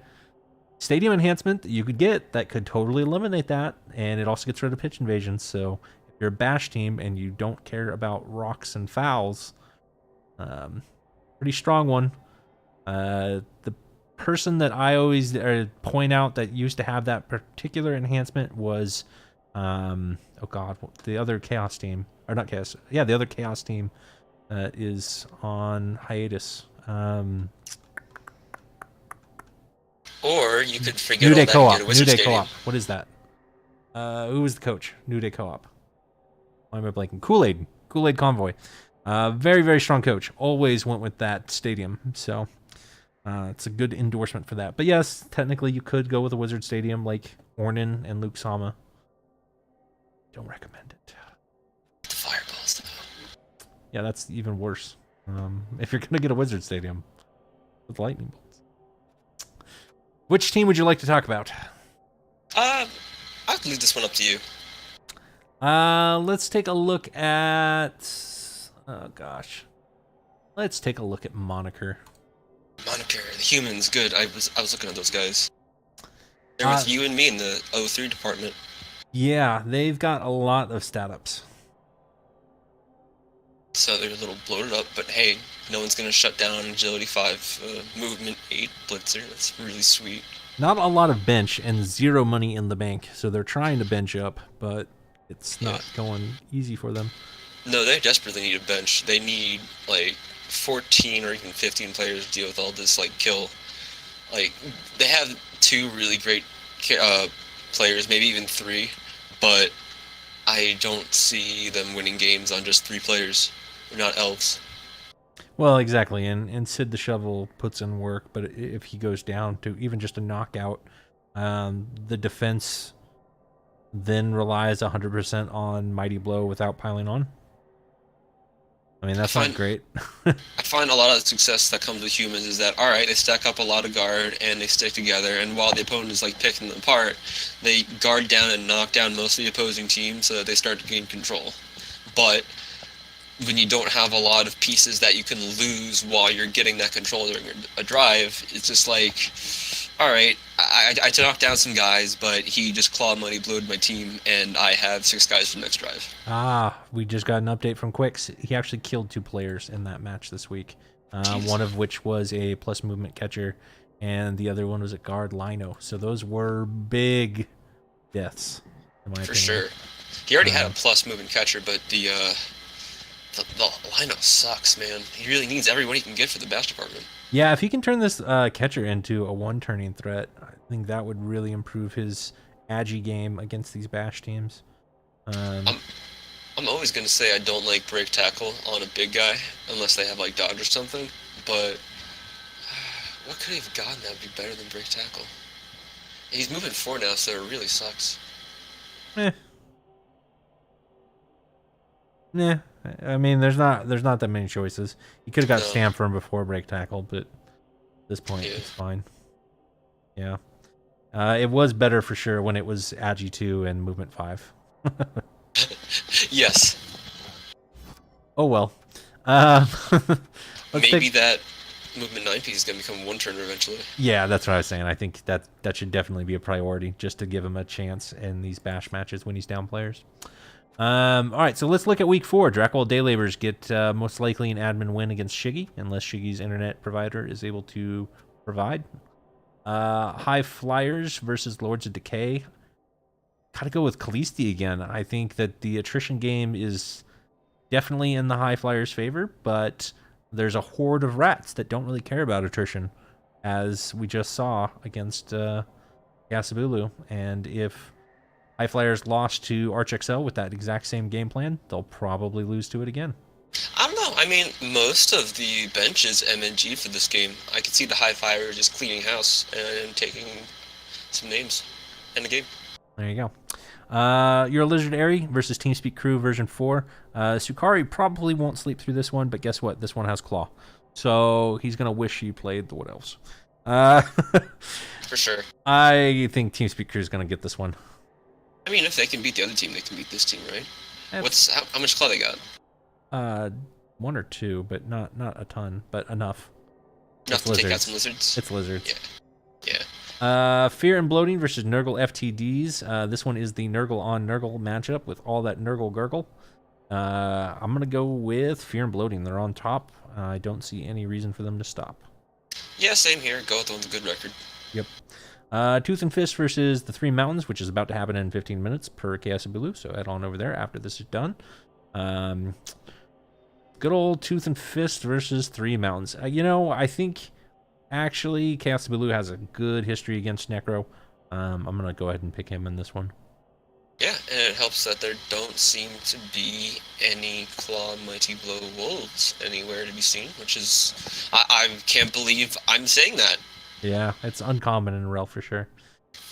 stadium enhancement that you could get that could totally eliminate that, and it also gets rid of pitch invasions. So if you're a Bash team and you don't care about rocks and fouls, pretty strong one. The person that I always point out that used to have that particular enhancement was, oh god, the other Chaos team, or not Chaos, yeah, the other Chaos team is on hiatus. Or you could forget New all Day that Co-op. and get a New Wizard Day Stadium. Co-op. What is that? Who was the coach? New Day Co-op. Why am I blanking? Kool-Aid. Kool-Aid Convoy. Very, very strong coach. Always went with that stadium. So it's a good endorsement for that. But yes, technically you could go with a Wizard Stadium like Ornan and Luke Sama. Don't recommend it. The fireballs, though. Yeah, that's even worse. If you're going to get a Wizard Stadium with lightning bolts. Which team would you like to talk about? I'll leave this one up to you. Let's take a look at... Oh, gosh. Let's take a look at Moniker. Moniker, the humans, good. I was looking at those guys. They're with you and me in the 03 department. Yeah, they've got a lot of stat ups. So they're a little bloated up, but hey, no one's going to shut down Agility 5, Movement 8 Blitzer. That's really sweet. Not a lot of bench and 0 money in the bank, so they're trying to bench up, but it's not going easy for them. No, they desperately need a bench. They need, like, 14 or even 15 players to deal with all this, like, kill. Like, they have 2 really great players, maybe even 3, but I don't see them winning games on just 3 players. They're not elves. Well, exactly, and Sid the Shovel puts in work, but if he goes down to even just a knockout, the defense then relies 100% on Mighty Blow without piling on. I mean, that's not great. I find a lot of the success that comes with humans is that, alright, they stack up a lot of guard and they stick together, and while the opponent is like picking them apart, they guard down and knock down most of the opposing team so that they start to gain control. But when you don't have a lot of pieces that you can lose while you're getting that control during a drive, it's just like, alright, I knocked down some guys, but he just clawed money, blowed my team, and I have 6 guys for the next drive. We just got an update from Quicks. He actually killed 2 players in that match this week. One of which was a plus movement catcher, and the other one was a guard Lino. So those were big deaths, in my opinion. For sure. He already had a plus movement catcher, but the Lino sucks, man. He really needs everyone he can get for the Bash department. Yeah, if he can turn this catcher into a 1-turning threat, I think that would really improve his Agi game against these Bash teams. I'm always going to say I don't like break tackle on a big guy, unless they have like dodge or something, but what could he have gotten that would be better than break tackle? He's moving 4 now, so it really sucks. Yeah, I mean, there's not that many choices. You could have got Stam for him before break tackle, but at this point, it's fine. Yeah. It was better for sure when it was Agi 2 and Movement 5. Yes. Oh, well. Maybe that Movement 9 piece is going to become 1-turner eventually. Yeah, that's what I was saying. I think that should definitely be a priority, just to give him a chance in these Bash matches when he's down players. All right, so let's look at week 4. Dracul Day Laborers get most likely an admin win against Shiggy, unless Shiggy's internet provider is able to provide. High Flyers versus Lords of Decay. Gotta go with Kalisti again. I think that the attrition game is definitely in the High Flyers' favor, but there's a horde of rats that don't really care about attrition, as we just saw against Gasabulu. And if High Flyers lost to ArchXL with that exact same game plan, they'll probably lose to it again. I don't know. I mean, most of the bench is MNG for this game. I could see the High Fire just cleaning house and taking some names in the game. There you go. You're a Lizard Airy versus TeamSpeak Crew version 4. Sukari probably won't sleep through this one, but guess what? This one has Claw. So he's going to wish he played the Wood Elves. For sure. I think TeamSpeak Crew is going to get this one. I mean, if they can beat the other team, they can beat this team, right? That's, How much Claw they got? 1 or 2, but not a ton, but enough. Enough to take out some lizards? It's lizards. Yeah. Fear and Bloating versus Nurgle FTDs. This one is the Nurgle on Nurgle matchup with all that Nurgle gurgle. I'm going to go with Fear and Bloating. They're on top. I don't see any reason for them to stop. Yeah, same here. Go with the one with a good record. Yep. Tooth and Fist versus the Three Mountains, which is about to happen in 15 minutes per Chaos and Bulu, so head on over there after this is done. Good old Tooth and Fist versus Three Mountains. I think actually Chaos and Bulu has a good history against Necro. I'm going to go ahead and pick him in this one. Yeah, and it helps that there don't seem to be any Claw Mighty Blow Wolves anywhere to be seen, which is... I can't believe I'm saying that. Yeah, it's uncommon in REL for sure.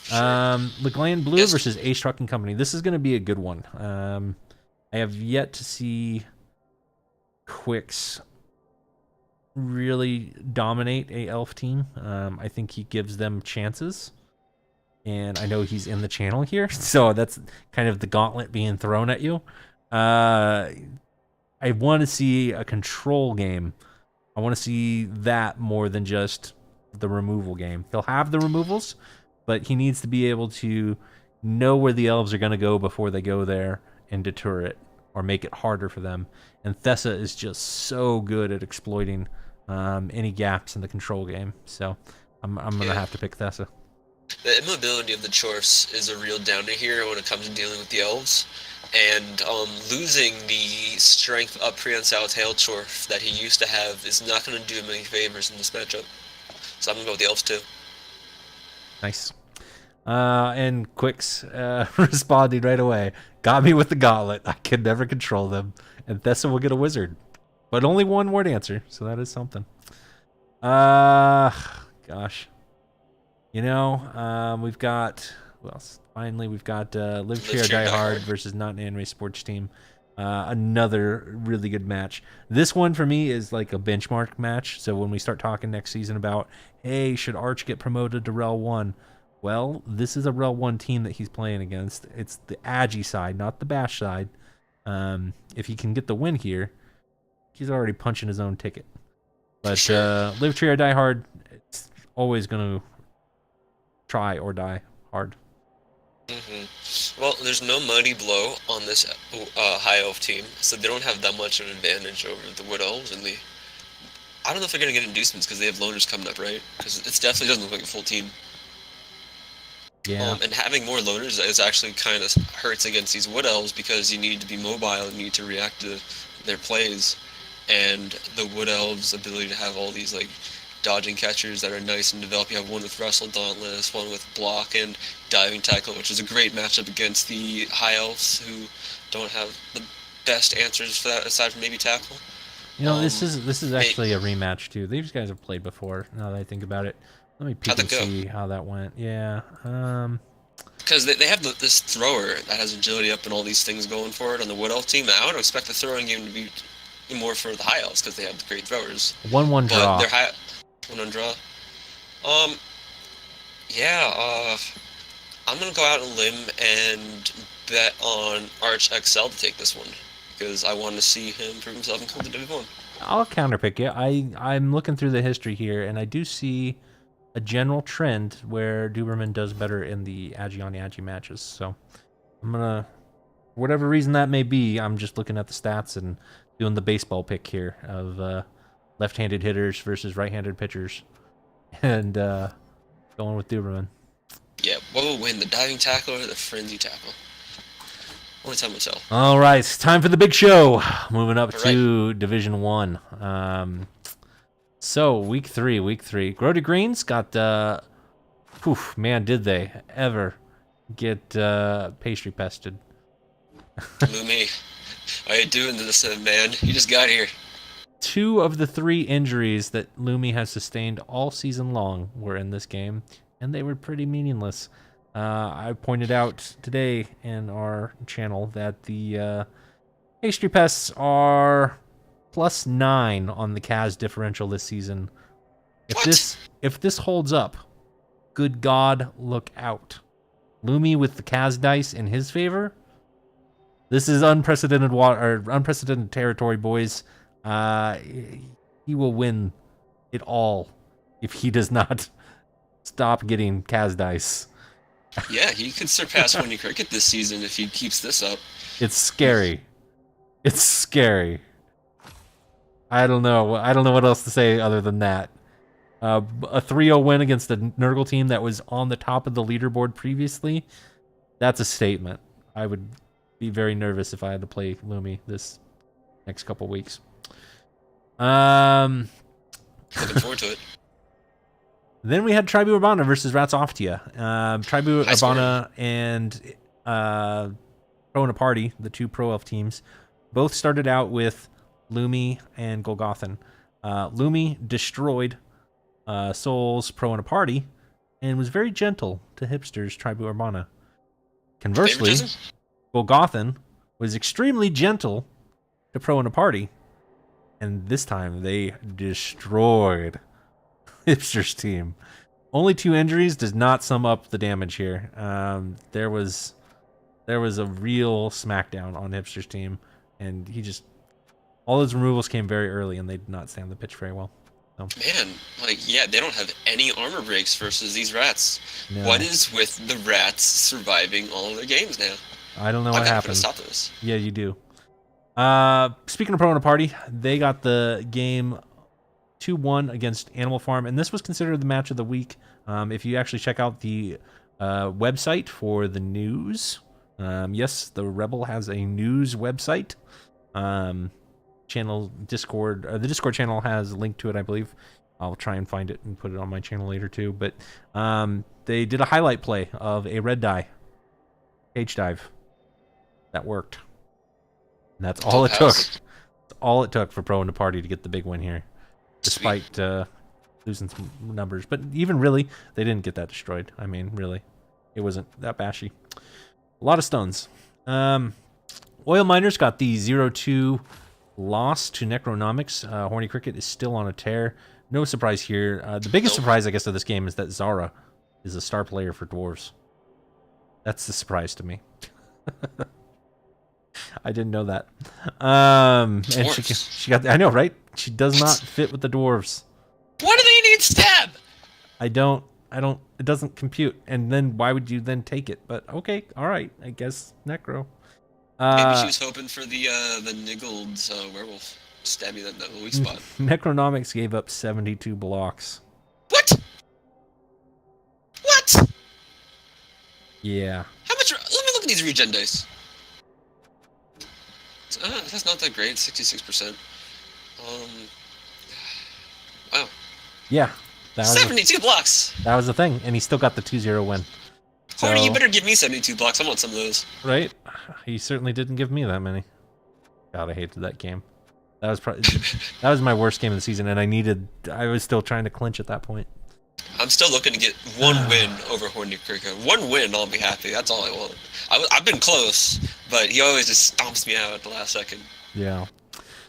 Sure. Legland Blue Yes. versus Ace Trucking Company. This is going to be a good one. I have yet to see Quicks really dominate a elf team. I think he gives them chances. And I know he's in the channel here, so that's kind of the gauntlet being thrown at you. I want to see a control game. I want to see that more than just the removal game. He'll have the removals, but he needs to be able to know where the elves are going to go before they go there and deter it or make it harder for them. And Thessa is just so good at exploiting any gaps in the control game. So I'm going to have to pick Thessa. The immobility of the Chorfs is a real downer here when it comes to dealing with the elves. And losing the strength up prehensile tail Chorf that he used to have is not going to do him any favors in this matchup. So I'm going to go with the elves too. Nice. And Quicks responding right away. Got me with the gauntlet. I can never control them. And Thessa will get a wizard. But only one word answer, so that is something. Gosh. We've got... Well, finally, we've got Live Cheer Die Hard versus Not an Anime Sports Team. Another really good match. This one for me is like a benchmark match. So when we start talking next season about, hey, should Arch get promoted to REL 1? Well, this is a REL 1 team that he's playing against. It's the Agi side, not the Bash side. If he can get the win here, he's already punching his own ticket. But Sure. Live Cheer Die Hard, it's always going to try or die hard. Well, there's no Mighty Blow on this High Elf team, so they don't have that much of an advantage over the Wood Elves. And I don't know if they're going to get inducements because they have loners coming up, right? Because it definitely doesn't look like a full team. Yeah. And having more loners is actually kind of hurts against these Wood Elves because you need to be mobile, you need to react to their plays. And the Wood Elves' ability to have all these, like, dodging catchers that are nice and develop. You have one with Wrestle Dauntless, one with Block and Diving Tackle, which is a great matchup against the High Elves who don't have the best answers for that aside from maybe Tackle. This is actually a rematch too. These guys have played before. Now that I think about it, let me peek and see how that went. Yeah. Because they have this thrower that has agility up and all these things going for it on the Wood Elf team. I would expect the throwing game to be more for the High Elves because they have the great throwers. 1-1 draw. But they're high. 1-1 draw. I'm gonna go out on a limb and bet on Arch XL to take this one because I want to see him prove himself in competitive one. I'll counterpick you. I'm looking through the history here, and I do see a general trend where Duberman does better in the Agi on Agi matches. So I'm gonna, for whatever reason that may be, I'm just looking at the stats and doing the baseball pick here of left-handed hitters versus right-handed pitchers, and going with Duberman. Yeah, what will win, the Diving Tackle or the Frenzy Tackle? Only time will tell. All right, it's time for the big show. Moving up to Division 1. So, week three. Grody Greens got, man, did they ever get pastry pested. Lumi, how you doing this, man? You just got here. 2 of the 3 injuries that Lumi has sustained all season long were in this game, and they were pretty meaningless. I pointed out today in our channel that the Pastry Pests are +9 on the Kaz differential this season. If this holds up, good God, look out. Lumi with the Kaz dice in his favor. This is unprecedented unprecedented territory, boys. He will win it all if he does not stop getting Kaz dice. Yeah, he could surpass Horny Cricket this season if he keeps this up. It's scary. It's scary. I don't know. I don't know what else to say other than that. A 3-0 win against the Nurgle team that was on the top of the leaderboard previously. That's a statement. I would be very nervous if I had to play Lumi this next couple weeks. Looking forward to it. Then we had Tribu Urbana versus Rats Oftia. Tribu Urbana and Pro and a Party, the 2 Pro Elf teams, both started out with Lumi and Golgothan. Lumi destroyed Souls, Pro and a Party, and was very gentle to hipsters Tribu Urbana. Conversely, Golgothan was extremely gentle to Pro and a Party, and this time they destroyed hipsters team. Only 2 injuries does not sum up the damage here. There was a real smackdown on hipsters team, and all those removals came very early, and they did not stand the pitch very well. So. Man, they don't have any armor breaks versus these rats. No. What is with the rats surviving all of their games now? I don't know what happened. Stop this. Yeah, you do. Speaking of Pro and a Party, they got the game 2-1 against Animal Farm, and this was considered the match of the week. If you actually check out the website for the news, yes, the REBBL has a news website. Channel Discord, the Discord channel has a link to it, I believe. I'll try and find it and put it on my channel later too. But they did a highlight play of a red die cage dive that worked. And that's all it took. That's all it took for Pro and the Party to get the big win here, despite losing some numbers. But even really, they didn't get that destroyed. I mean, really, it wasn't that bashy. A lot of stones. Oil Miners got the 0-2 loss to Necronomics. Horny Cricket is still on a tear. No surprise here. The biggest surprise, I guess, of this game is that Zara is a star player for Dwarves. That's the surprise to me. I didn't know that. And she got. I know, right? She does not fit with the Dwarves. What do they need stab? I don't. It doesn't compute. And then why would you then take it? But okay, all right. I guess Necro. Maybe she was hoping for the Niggled werewolf. Stab you in the weak spot. Necronomics gave up 72 blocks. What? What? Yeah. How much? Let me look at these regen dice. That's not that great. 66%. Wow. Yeah. 72 blocks. That was the thing, and he still got the 2-0 win. Horny, you better give me 72 blocks. I want some of those. Right? He certainly didn't give me that many. God, I hated that game. That was probably that was my worst game of the season, and I was still trying to clinch at that point. I'm still looking to get one win over Horny Cricket. One win, I'll be happy. That's all I want. I've been close, but he always just stomps me out at the last second. Yeah.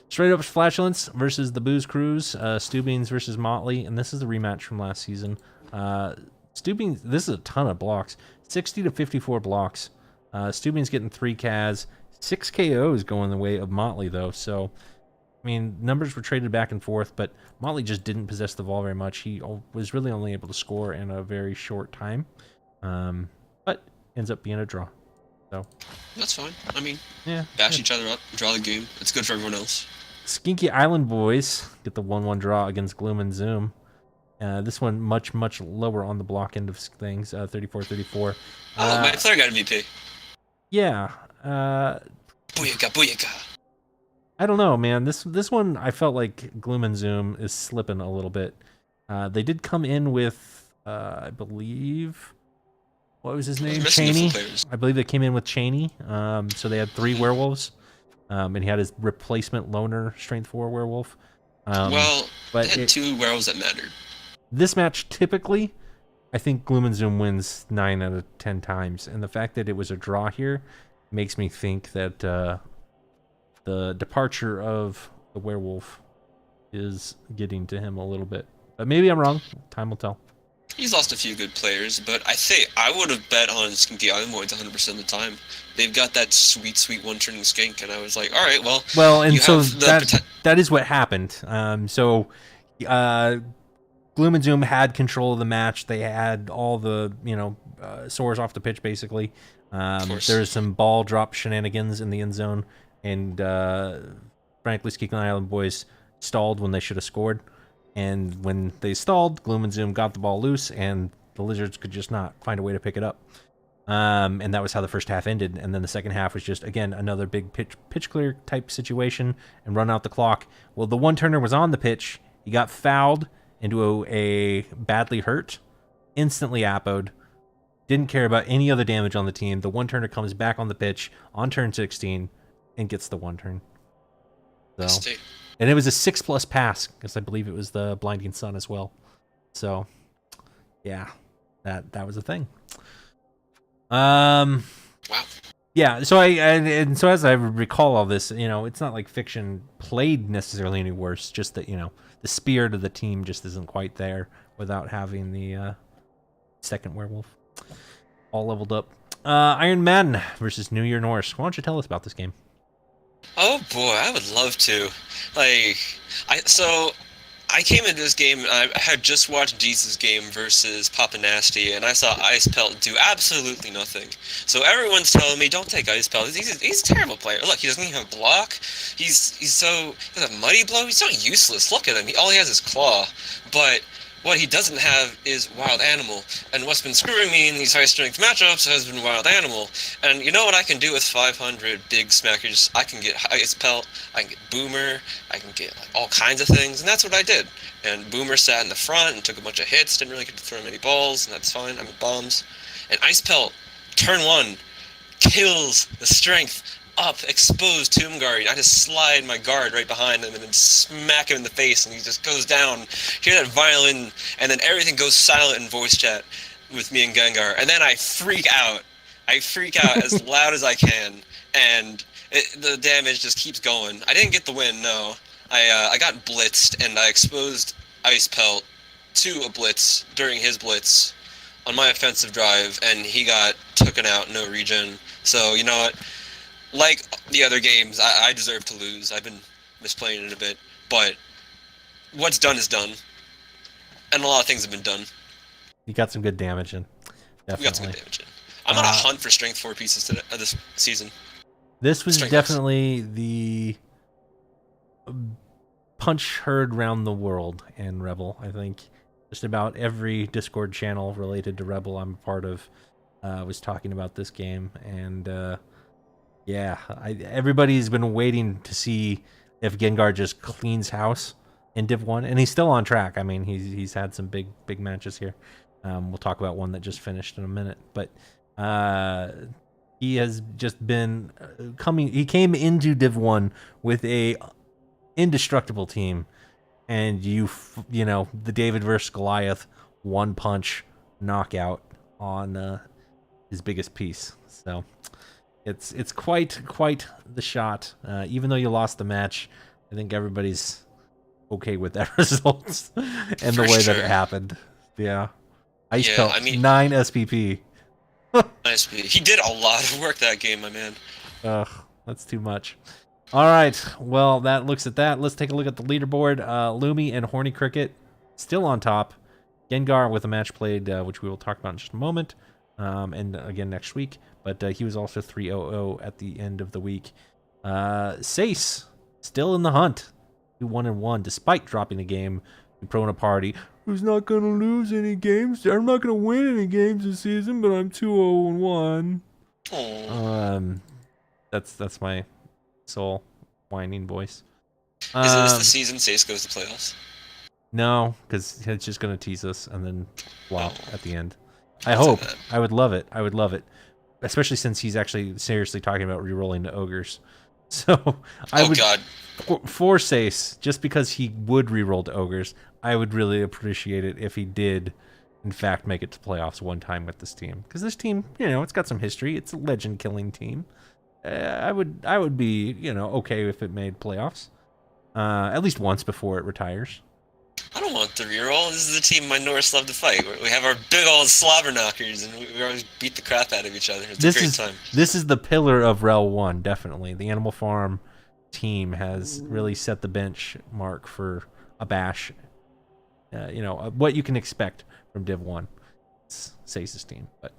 Straight Up Flatulence versus the Booze Crews. Stewbeans versus Motley, and this is the rematch from last season. Stewbeans, this is a ton of blocks. 60 to 54 blocks. Stewbeans getting 3 Kaz. 6 KOs going the way of Motley, though, so... I mean, numbers were traded back and forth, but Motley just didn't possess the ball very much. He was really only able to score in a very short time, but ends up being a draw. So that's fine. I mean, yeah, bash each other up, draw the game. It's good for everyone else. Skinky Island Boys get the 1-1 draw against Gloom and Zoom. This one much lower on the block end of things, 34-34. My player got MVP. Yeah. Booyaka. I don't know, man. This one, I felt like Gloom and Zoom is slipping a little bit. They did come in with, I believe, what was his name? Cheney. I believe they came in with Cheney. So they had 3 werewolves, and he had his replacement loner strength 4 werewolf. Well, but it had two werewolves that mattered. This match typically, I think Gloom and Zoom wins 9 out of 10 times, and the fact that it was a draw here makes me think that the departure of the werewolf is getting to him a little bit. But maybe I'm wrong. Time will tell. He's lost a few good players, but I think I would have bet on Skinky Islandoids 100% of the time. They've got that sweet, sweet one-turning skink, and I was like, all right, well, and you so have that is what happened. Gloom and Zoom had control of the match. They had all the sores off the pitch basically. There's some ball drop shenanigans in the end zone, and frankly, Skinky Island boys stalled when they should have scored. And when they stalled, Gloom and Zoom got the ball loose, and the Lizards could just not find a way to pick it up. And that was how the first half ended. And then the second half was just, again, another big pitch clear type situation and run out the clock. Well, the one-turner was on the pitch. He got fouled into a badly hurt, instantly appoed. Didn't care about any other damage on the team. The one-turner comes back on the pitch on turn 16 and gets the one-turn. So... And it was a 6+ pass, because I believe it was the Blinding Sun as well. So, yeah, that was a thing. Wow. Yeah, so so as I recall all this, it's not like Fiction played necessarily any worse, just that, the spirit of the team just isn't quite there without having the second werewolf all leveled up. Iron Man versus New Year Norse. Why don't you tell us about this game? Oh boy, I would love to. I came into this game, I had just watched Jesus' game versus Papa Nasty, and I saw Ice Pelt do absolutely nothing. So everyone's telling me, don't take Ice Pelt. He's a terrible player. Look, he doesn't even have block. He has a muddy blow. He's so useless. Look at him. All he has is claw. But what he doesn't have is Wild Animal, and what's been screwing me in these high-strength matchups has been Wild Animal. And you know what I can do with 500 big smackers? I can get Ice Pelt, I can get Boomer, I can get all kinds of things, and that's what I did. And Boomer sat in the front and took a bunch of hits, didn't really get to throw many balls, and that's fine, I'm at bombs. And Ice Pelt, turn 1, kills the strength up, exposed Tomb Guard. I just slide my guard right behind him and then smack him in the face, and he just goes down. Hear that violin, and then everything goes silent in voice chat with me and Gengar, and then I freak out. I freak out as loud as I can, and the damage just keeps going. I didn't get the win, no. I got blitzed, and I exposed Ice Pelt to a blitz during his blitz on my offensive drive, and he got taken out, no regen. So, you know what? Like the other games, I deserve to lose. I've been misplaying it a bit, but what's done is done, and a lot of things have been done. You got some good damage in. Definitely. We got some good damage in. I'm on a hunt for strength 4 pieces today, this season. This was definitely the punch heard round the world in REBBL. I think just about every Discord channel related to REBBL I'm a part of was talking about this game, and yeah, everybody's been waiting to see if Gengar just cleans house in Div 1, and he's still on track. I mean, he's had some big matches here. We'll talk about one that just finished in a minute, but he has just been coming. He came into Div 1 with a indestructible team, and the David versus Goliath 1-punch knockout on his biggest piece. So it's quite the shot. Even though you lost the match, I think everybody's okay with that result and the way that it happened. Yeah. Ice Pelt, 9 SPP. He did a lot of work that game, my man. Ugh, that's too much. All right, well, that looks at that. Let's take a look at the leaderboard. Lumi and Horny Cricket still on top. Gengar with a match played, which we will talk about in just a moment, and again next week. But he was also 3-0-0 at the end of the week. Sace still in the hunt, 2-1-1, despite dropping a game to Prona Party. Who's not going to lose any games? I'm not going to win any games this season, but I'm 2-0-1. That's my soul whining voice. Is this the season Sace goes to playoffs? No, because it's just going to tease us and then flop at the end. I hope. I would love it. Especially since he's actually seriously talking about re-rolling to Ogres. So I Oh would God. for Sace, just because he would reroll to ogres, I would really appreciate it if he did, in fact, make it to playoffs one time with this team. Because this team, it's got some history. It's a legend-killing team. I would be, okay if it made playoffs, at least once before it retires. I don't want the reroll. This is the team my Norse love to fight. We have our big old slobber knockers, and we always beat the crap out of each other. It's a great time. This is the pillar of REL 1, definitely. The Animal Farm team has really set the benchmark for a bash. What you can expect from Div 1. It's Sace's team. But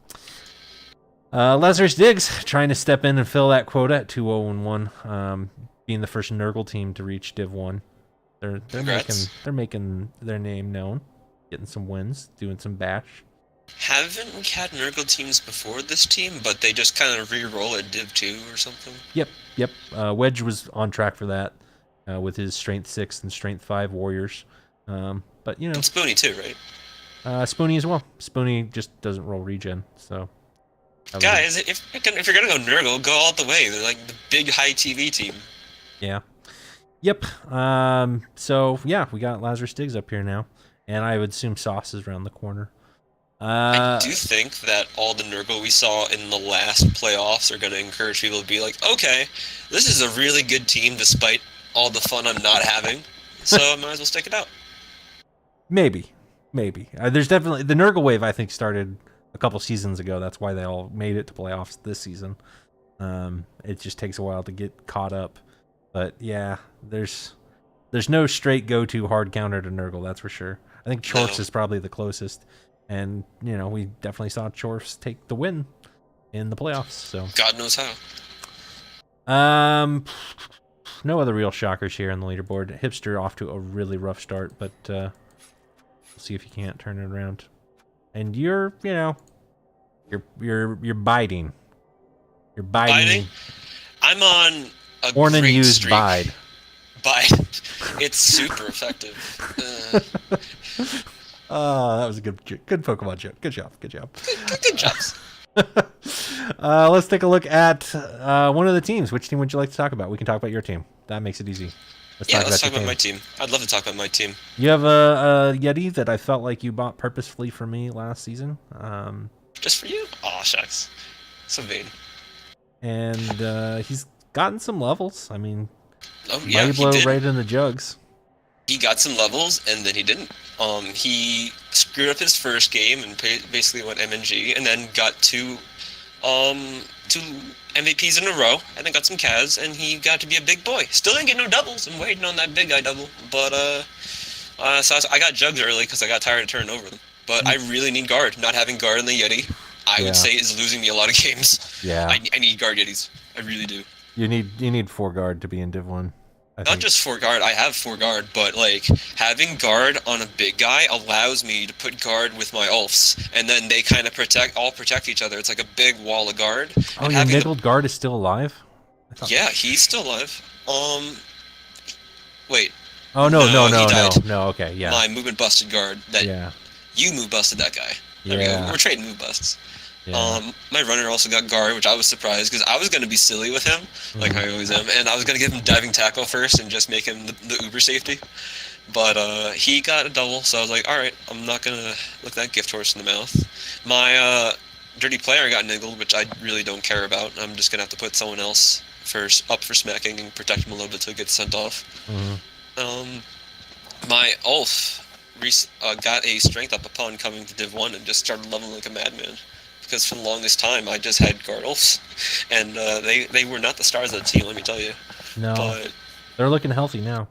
Lazarus Diggs trying to step in and fill that quota at 2-0-1, being the first Nurgle team to reach Div 1. They're making their name known, getting some wins, doing some bash. Haven't we had Nurgle teams before this team, but they just kind of re-roll at Div 2 or something? Yep. Wedge was on track for that with his Strength 6 and Strength 5 warriors. And Spoonie too, right? Spoonie as well. Spoonie just doesn't roll regen, so. Guys, if you're gonna go Nurgle, go all the way. They're like the big high TV team. Yeah. Yep. So yeah, we got Lazarus Diggs up here now, and I would assume Sauce is around the corner. I do think that all the Nurgle we saw in the last playoffs are going to encourage people to be like, okay, this is a really good team despite all the fun I'm not having, so I might as well stick it out. Maybe. There's definitely the Nurgle wave. I think started a couple seasons ago. That's why they all made it to playoffs this season. It just takes a while to get caught up, but yeah, there's no straight go-to hard counter to Nurgle. That's for sure. I think Chorfs is probably the closest. And, we definitely saw Chorfs take the win in the playoffs. So God knows how. No other real shockers here on the leaderboard. Hipster off to a really rough start, but we'll see if he can't turn it around. And you're biting. You're biting. I'm on a Born and great used streak. bide. It's super effective. That was a good Pokemon joke. Good job. Good jobs. Let's take a look at one of the teams. Which team would you like to talk about? We can talk about your team. That makes it easy. Let's talk about my team. I'd love to talk about my team. You have a Yeti that I felt like you bought purposefully for me last season. Just for you? Aw, shucks. So vain. And he's gotten some levels. I mean, he blow did. right in the jugs. He got some levels, and then he didn't. He screwed up his first game and basically went MNG, and then got two MVPs in a row, and then got some Kaz, and he got to be a big boy. Still didn't get no doubles. I'm waiting on that big guy double, but so I got jugs early because I got tired of turning over them. But I really need guard. Not having guard in the Yeti, I would say, is losing me a lot of games. Yeah, I need guard Yetis. I really do. You need 4 guard to be in Div 1. Not just 4 guard, I have 4 guard, but like having guard on a big guy allows me to put guard with my ulfs, and then they kind of protect each other. It's like a big wall of guard. Oh, your niggled guard is still alive? Yeah, he's still alive. Wait. Oh no, okay, yeah. My movement busted guard you move busted that guy. There we go. We're trading move busts. Yeah. My runner also got guard, which I was surprised because I was going to be silly with him, like I always am, and I was going to give him diving tackle first and just make him the uber safety. But he got a double, so I was like, all right, I'm not going to look that gift horse in the mouth. My dirty player got niggled, which I really don't care about. I'm just going to have to put someone else up for smacking and protect him a little bit till he gets sent off. My Ulf got a strength up upon coming to Div 1 and just started leveling like a madman. Because for the longest time, I just had guard Ulfs, and they were not the stars of the team, let me tell you. No, but they're looking healthy now.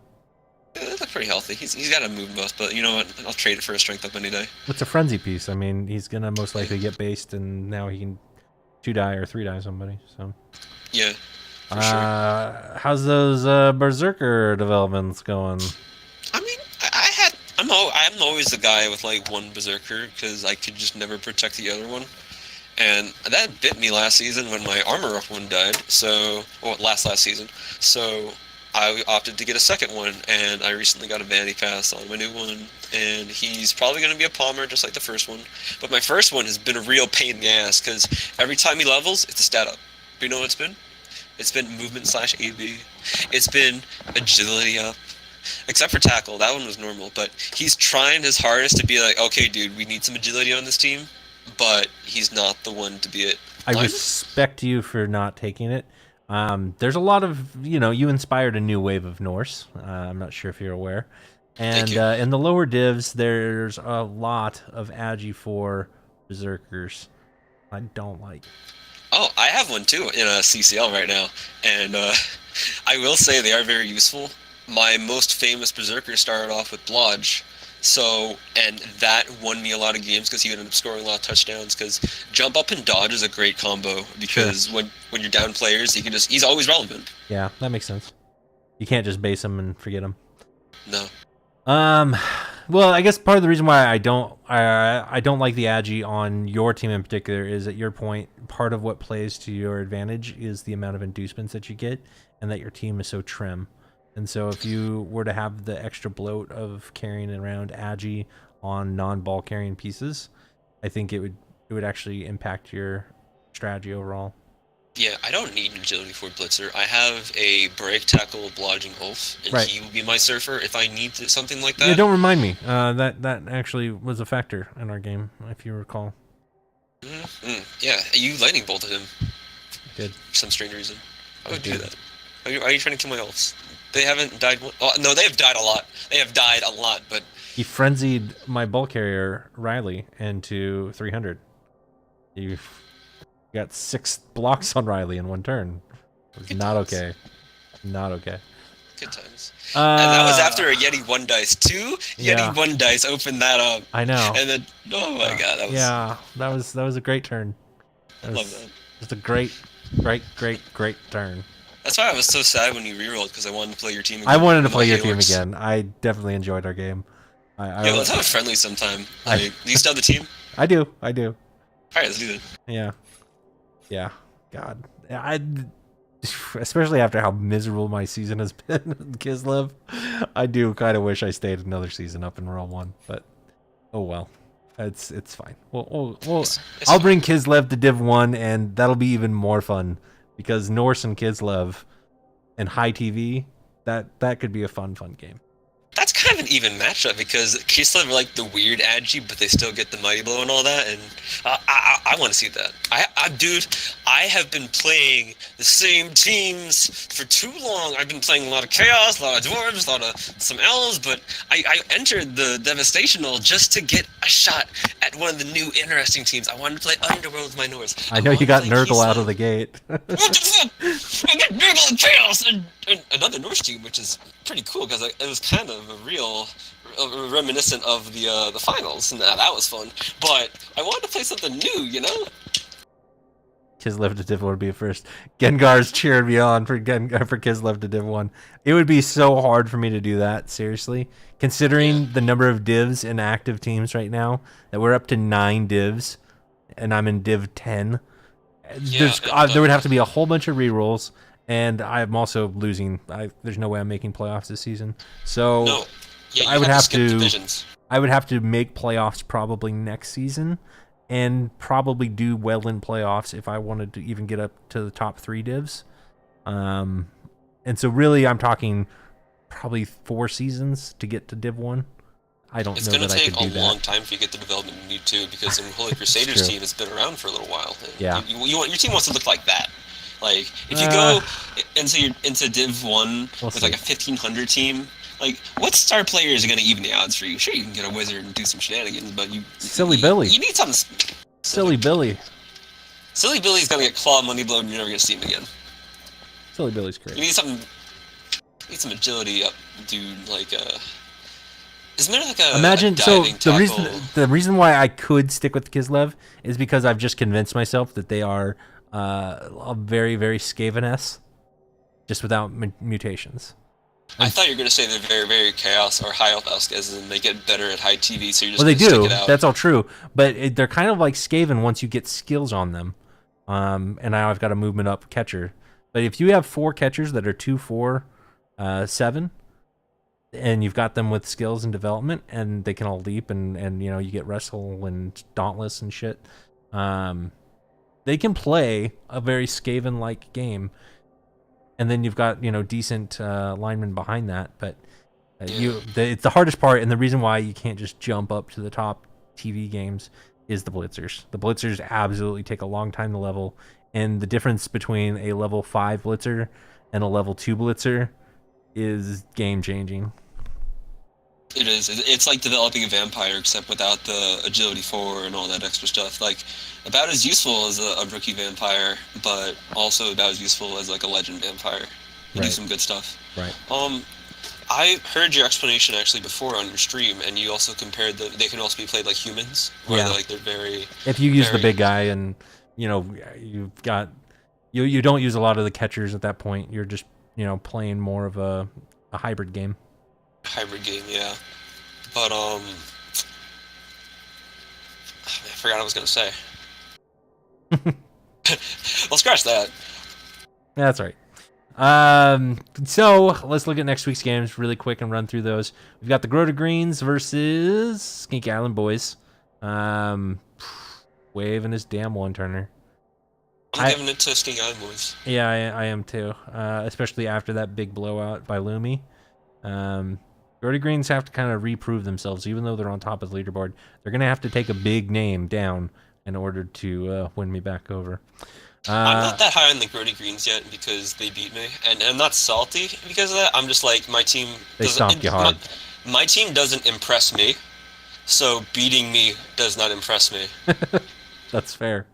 They look pretty healthy. He's got a move bust, but you know what? I'll trade it for a strength up any day. It's a frenzy piece. I mean, he's gonna most likely get based, and now he can 2-die or 3-die somebody. So yeah, for sure. How's those Berserker developments going? I mean, I'm always the guy with like one Berserker because I could just never protect the other one. And that bit me last season when my armor up one died, last season. So I opted to get a second one, and I recently got a vanity pass on my new one, and he's probably going to be a palmer just like the first one. But my first one has been a real pain in the ass, because every time he levels, it's a stat up. Do you know what it's been? It's been movement / AB. It's been agility up. Except for tackle, that one was normal. But he's trying his hardest to be like, okay, dude, we need some agility on this team. But he's not the one to be it. I respect you for not taking it. There's a lot of, you inspired a new wave of Norse. I'm not sure if you're aware. And in the lower divs, there's a lot of Agi 4 Berserkers. I don't like. Oh, I have one too in a CCL right now. And I will say they are very useful. My most famous Berserker started off with Blodge. And that won me a lot of games because he ended up scoring a lot of touchdowns. Because jump up and dodge is a great combo because when you're down players, he's always relevant. Yeah, that makes sense. You can't just base him and forget him. No. Well, I guess part of the reason why I don't like the Agi on your team in particular is, at your point, part of what plays to your advantage is the amount of inducements that you get, and that your team is so trim. And so if you were to have the extra bloat of carrying around Agi on non-ball carrying pieces, I think it would actually impact your strategy overall. Yeah, I don't need an agility for Blitzer. I have a break tackle blodging Ulf, and he will be my surfer if I need something like that. Yeah, don't remind me. That actually was a factor in our game, if you recall. Yeah, you lightning bolted him. Did. For some strange reason. I would do that. Are you trying to kill my Ulfs? They haven't died. Oh, no, they have died a lot. They have died a lot, but he frenzied my ball carrier Riley into 300. You got 6 blocks on Riley in one turn. It was not okay. Not okay. Good times. And that was after a Yeti 1 dice. 2 Yeti 1 dice opened that up. I know. And then, oh my god, that was... that was a great turn. I love that. Just a great turn. That's why I was so sad when you rerolled, because I wanted to play your team again. I wanted to play your team again. I definitely enjoyed our game. Yeah, let's have a friendly sometime. Do you still have the team? I do. Alright, let's do it. Yeah. God. Especially after how miserable my season has been in Kislev, I do kind of wish I stayed another season up in REL 1, but oh well. It's fine. I'll bring Kislev to Div 1, and that'll be even more fun. Because Norse and Kislev and High TV, that could be a fun game. That's kind of an even matchup because Kislev are like the weird Agi, but they still get the Mighty Blow and all that, and I want to see that. Dude, I have been playing the same teams for too long. I've been playing a lot of Chaos, a lot of Dwarves, a lot of some Elves, but I entered the Devastational just to get a shot at one of the new interesting teams. I wanted to play Underworld with my Norse. I know you got Nurgle out of the gate. What the fuck? I got Nurgle and Chaos and another Norse team, which is pretty cool because it was kind of reminiscent of the finals, and that was fun. But I wanted to play something new, Kislev to Div 1 would be first. Gengar's cheering me on for Kislev to Div 1. It would be so hard for me to do that, seriously. Considering the number of divs in active teams right now, that we're up to 9 divs, and I'm in Div 10. There would have to be a whole bunch of rerolls, and I'm also losing. There's no way I'm making playoffs this season. So I would have to make playoffs probably next season, and probably do well in playoffs if I wanted to even get up to the top 3 divs. And so really I'm talking probably 4 seasons to get to Div 1. I don't know that I could do that. It's going to take a long time for you to get the development you need to, because the Holy Crusaders team has been around for a little while. Yeah. Your team wants to look like that. Like, if you go into Div 1 with like a 1500 team, like, what star players are going to even the odds for you? Sure, you can get a wizard and do some shenanigans, but Billy. You need something. Silly Billy. Silly Billy's going to get claw money blow and you're never going to see him again. Silly Billy's great. You need some agility up, dude. Like, isn't there like a imagine? So the reason why I could stick with Kislev is because I've just convinced myself that they are a very, very Skaven-esque, just without mutations. I thought you were going to say they're very, very Chaos or High Elf-esque, as in they get better at high TV, so you're just they do. Stick it out. That's all true. But they're kind of like Skaven once you get skills on them. And now I've got a movement up catcher. But if you have 4 catchers that are 2, 4, 7, and you've got them with skills and development, and they can all leap, and you get Wrestle and Dauntless and shit, they can play a very Skaven-like game. and then you've got decent linemen behind that. But it's the hardest part, and the reason why you can't just jump up to the top TV games is the blitzers. The blitzers absolutely take a long time to level, and the difference between a level 5 blitzer and a level 2 blitzer is game changing. It is. It's like developing a vampire, except without the agility 4 and all that extra stuff. Like, about as useful as a rookie vampire, but also about as useful as like a legend vampire. You do some good stuff. Right. I heard your explanation actually before on your stream, and you also compared they can also be played like humans, where they're very. If you use the big guy, and you've got you don't use a lot of the catchers at that point. You're just playing more of a hybrid game. Hybrid game, yeah. But I forgot what I was gonna say. Well, scratch that. That's right. So let's look at next week's games really quick and run through those. We've got the Grota Greens versus Skink Island Boys. Waving his damn one-turner. I'm giving it to Skink Island Boys. Yeah, I am too. Especially after that big blowout by Lumi. Grota Greens have to kind of reprove themselves, even though they're on top of the leaderboard. They're gonna have to take a big name down in order to win me back over. I'm not that high on the Grody Greens yet because they beat me, and I'm not salty because of that. I'm just like, my team. They stomped you hard. My team doesn't impress me, so beating me does not impress me. That's fair.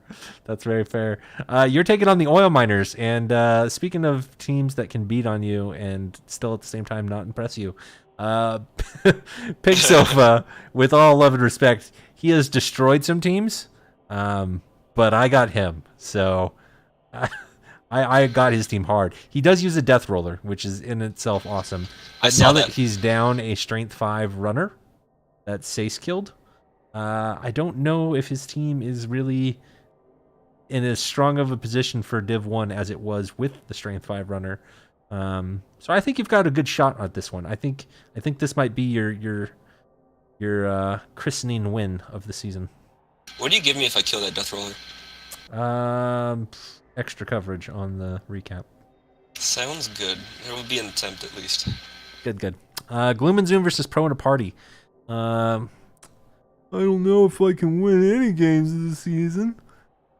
That's very fair. You're taking on the Oil Miners, and speaking of teams that can beat on you and still at the same time not impress you, Pig Sofa, with all love and respect, he has destroyed some teams, but I got him, so I got his team hard. He does use a Death Roller, which is in itself awesome. But now that he's down a Strength 5 runner that Sace killed, I don't know if his team is really in as strong of a position for Div 1 as it was with the Strength 5 runner. So I think you've got a good shot at this one. I think this might be your christening win of the season. What do you give me if I kill that Death Roller? Extra coverage on the recap. Sounds good. There will be an attempt at least. Good. Gloom and Zoom versus Pro and a Party. I don't know if I can win any games this season.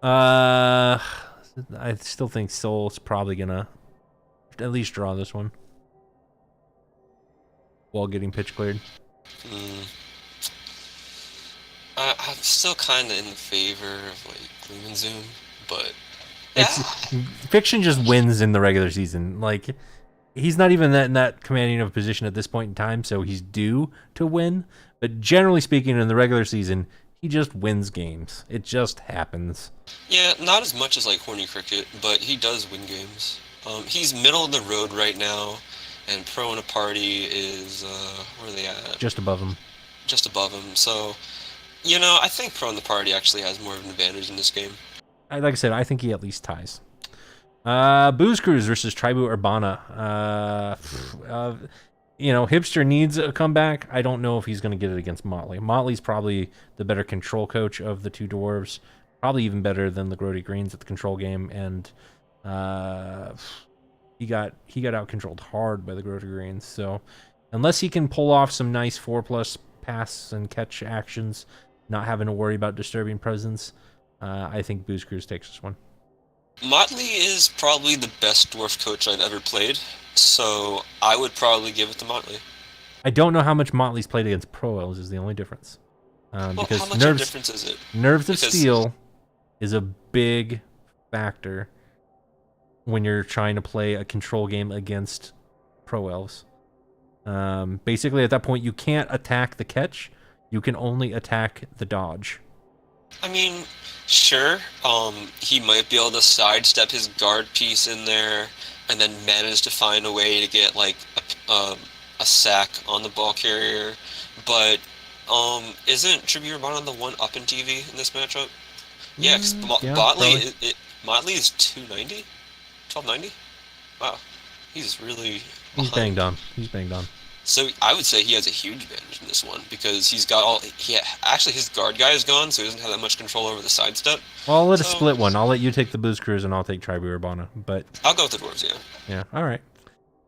I still think Soul's probably gonna at least draw this one while getting pitch cleared. I'm still kind of in favor of like Gloom and Zoom, but Fiction just wins in the regular season. Like, he's not even in that commanding of a position at this point in time, so he's due to win. But generally speaking, in the regular season, he just wins games. It just happens. Yeah, not as much as like Horny Cricket, but he does win games. He's middle of the road right now, and Pro and a Party is where are they at? Just above him. Just above him. So, I think Pro and the Party actually has more of an advantage in this game. Like I said, I think he at least ties. Booze Cruise versus Tribu Urbana. Hipster needs a comeback. I don't know if he's going to get it against Motley. Motley's probably the better control coach of the two dwarves. Probably even better than the Grody Greens at the control game. And he got out controlled hard by the Grody Greens. So unless he can pull off some nice 4+ pass and catch actions, not having to worry about disturbing presence, I think Booze Cruise takes this one. Motley is probably the best dwarf coach I've ever played, so I would probably give it to Motley. I don't know how much Motley's played against Pro Elves is the only difference. Because how much of a difference is it? Nerves of Steel is a big factor when you're trying to play a control game against Pro Elves. Basically, at that point, you can't attack the catch. You can only attack the dodge. I mean, sure, he might be able to sidestep his guard piece in there and then manage to find a way to get, like, a sack on the ball carrier, but isn't Tribute Urbana the one up in TV in this matchup? Yeah, because Motley is 290? 1290? Wow. He's really... He's banged on. So I would say he has a huge advantage in this one because he's got all. Actually his guard guy is gone, so he doesn't have that much control over the sidestep. Well, I'll let a So split one. I'll let you take the Booze Cruise, and I'll take Tribu Urbana. But I'll go with the dwarves. Yeah. yeah, all right.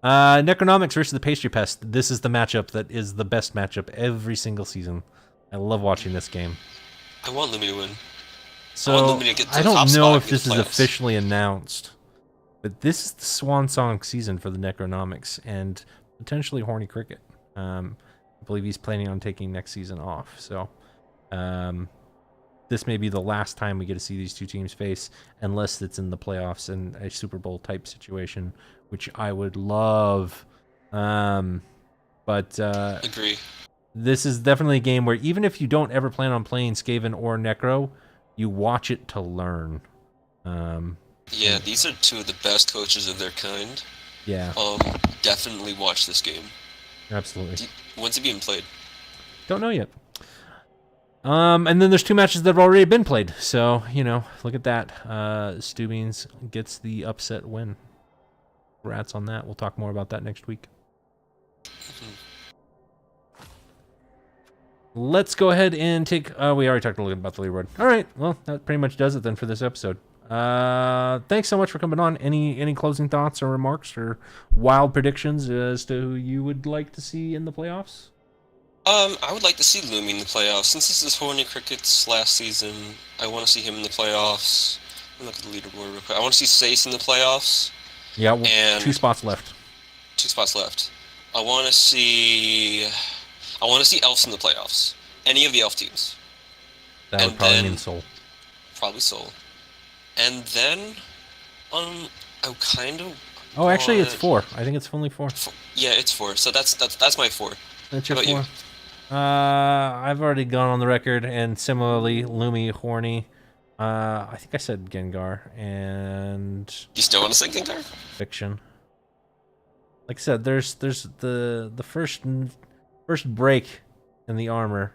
Necronomics versus the Pastry Pest. This is the matchup that is the best matchup every single season. I love watching this game. I want Lumi to win. So Lumi to get to I the top don't spot know and if get this the is playoffs. officially announced, but this is the swan song season for the Necronomics and potentially Horny Cricket. I believe he's planning on taking next season off. So this may be the last time we get to see these two teams face, unless it's in the playoffs and a Super Bowl type situation, which I would love. But Agree. this is definitely a game where even if you don't ever plan on playing Skaven or Necro, you watch it to learn. Yeah, these are two of the best coaches of their kind. Yeah, Definitely watch this game. absolutely. When's it being played? Don't know yet. And then there's two matches that have already been played. So, you know, look at that. Stubings gets the upset win. Congrats on that. We'll talk more about that next week. Let's go ahead and take... we already talked a little bit about the leaderboard. All right. Well, that pretty much does it then for this episode. Thanks so much for coming on. Any closing thoughts or remarks or wild predictions as to who you would like to see in the playoffs? I would like to see Lumi in the playoffs. Since this is Horny Cricket's last season, I want to see him in the playoffs. Let me look at the leaderboard real quick. I want to see Sace in the playoffs. Yeah, well, And 2 spots left. 2 spots left. I want to see Elves in the playoffs. Any of the Elf teams. That would and probably then- mean Soul. Probably Soul. And then, I kind of. Oh, actually, it's want- 4. I think it's only 4. Yeah, it's 4. So that's my 4. That's your How about 4. I've already gone on the record, and similarly, Lumi, Horny. I think I said Gengar and You still want to say Gengar? Fiction. Like I said, there's the first break in the armor.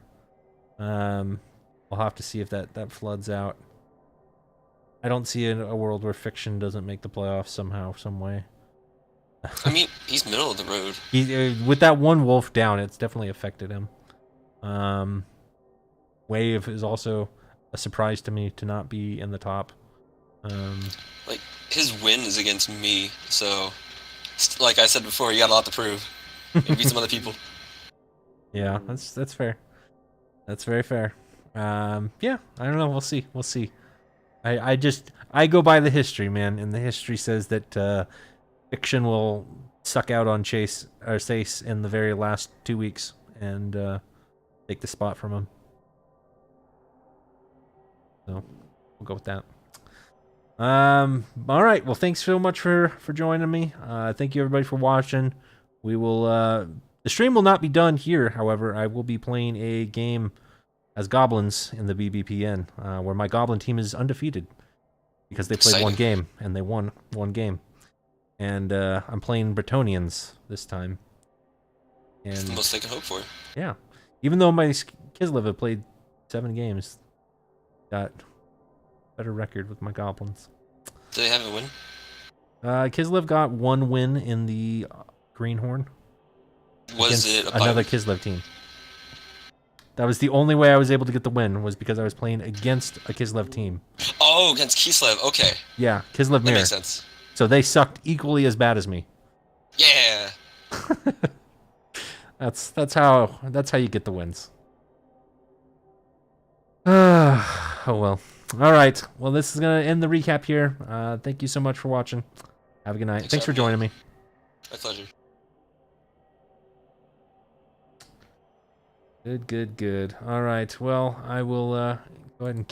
We'll have to see if that floods out. I don't see a world where Fiction doesn't make the playoffs somehow, some way. I mean, he's middle of the road. He with that one wolf down, it's definitely affected him. Wave is also a surprise to me to not be in the top. Like, his win is against me, so like I said before, you got a lot to prove. Maybe some other people. Yeah, that's fair. That's very fair. Yeah, I don't know. We'll see. We'll see. I go by the history, man, and the history says that Fiction will suck out on Chase or Sace in the very last 2 weeks and take the spot from him. So we'll go with that. All right. Well, thanks so much for joining me. Thank you everybody for watching. We will the stream will not be done here. However, I will be playing a game as goblins in the BBPN, where my goblin team is undefeated because they played one game and they won one game. And I'm playing Bretonians this time. And It's the most they can hope for. yeah, even though my Kislev have played 7 games, got better record with my goblins. Do they have a win? Kislev got 1 win in the Greenhorn. Was against it another Kislev team? That was the only way I was able to get the win, was because I was playing against a Kislev team. Oh, against Kislev. Okay, Yeah, Kislev that Mirror. makes sense. So they sucked equally as bad as me. Yeah. That's how you get the wins. Oh well. All right. Well, this is gonna end the recap here. Thank you so much for watching. Have a good night. Thanks for joining me. My pleasure. Good. All right. Well, I will go ahead and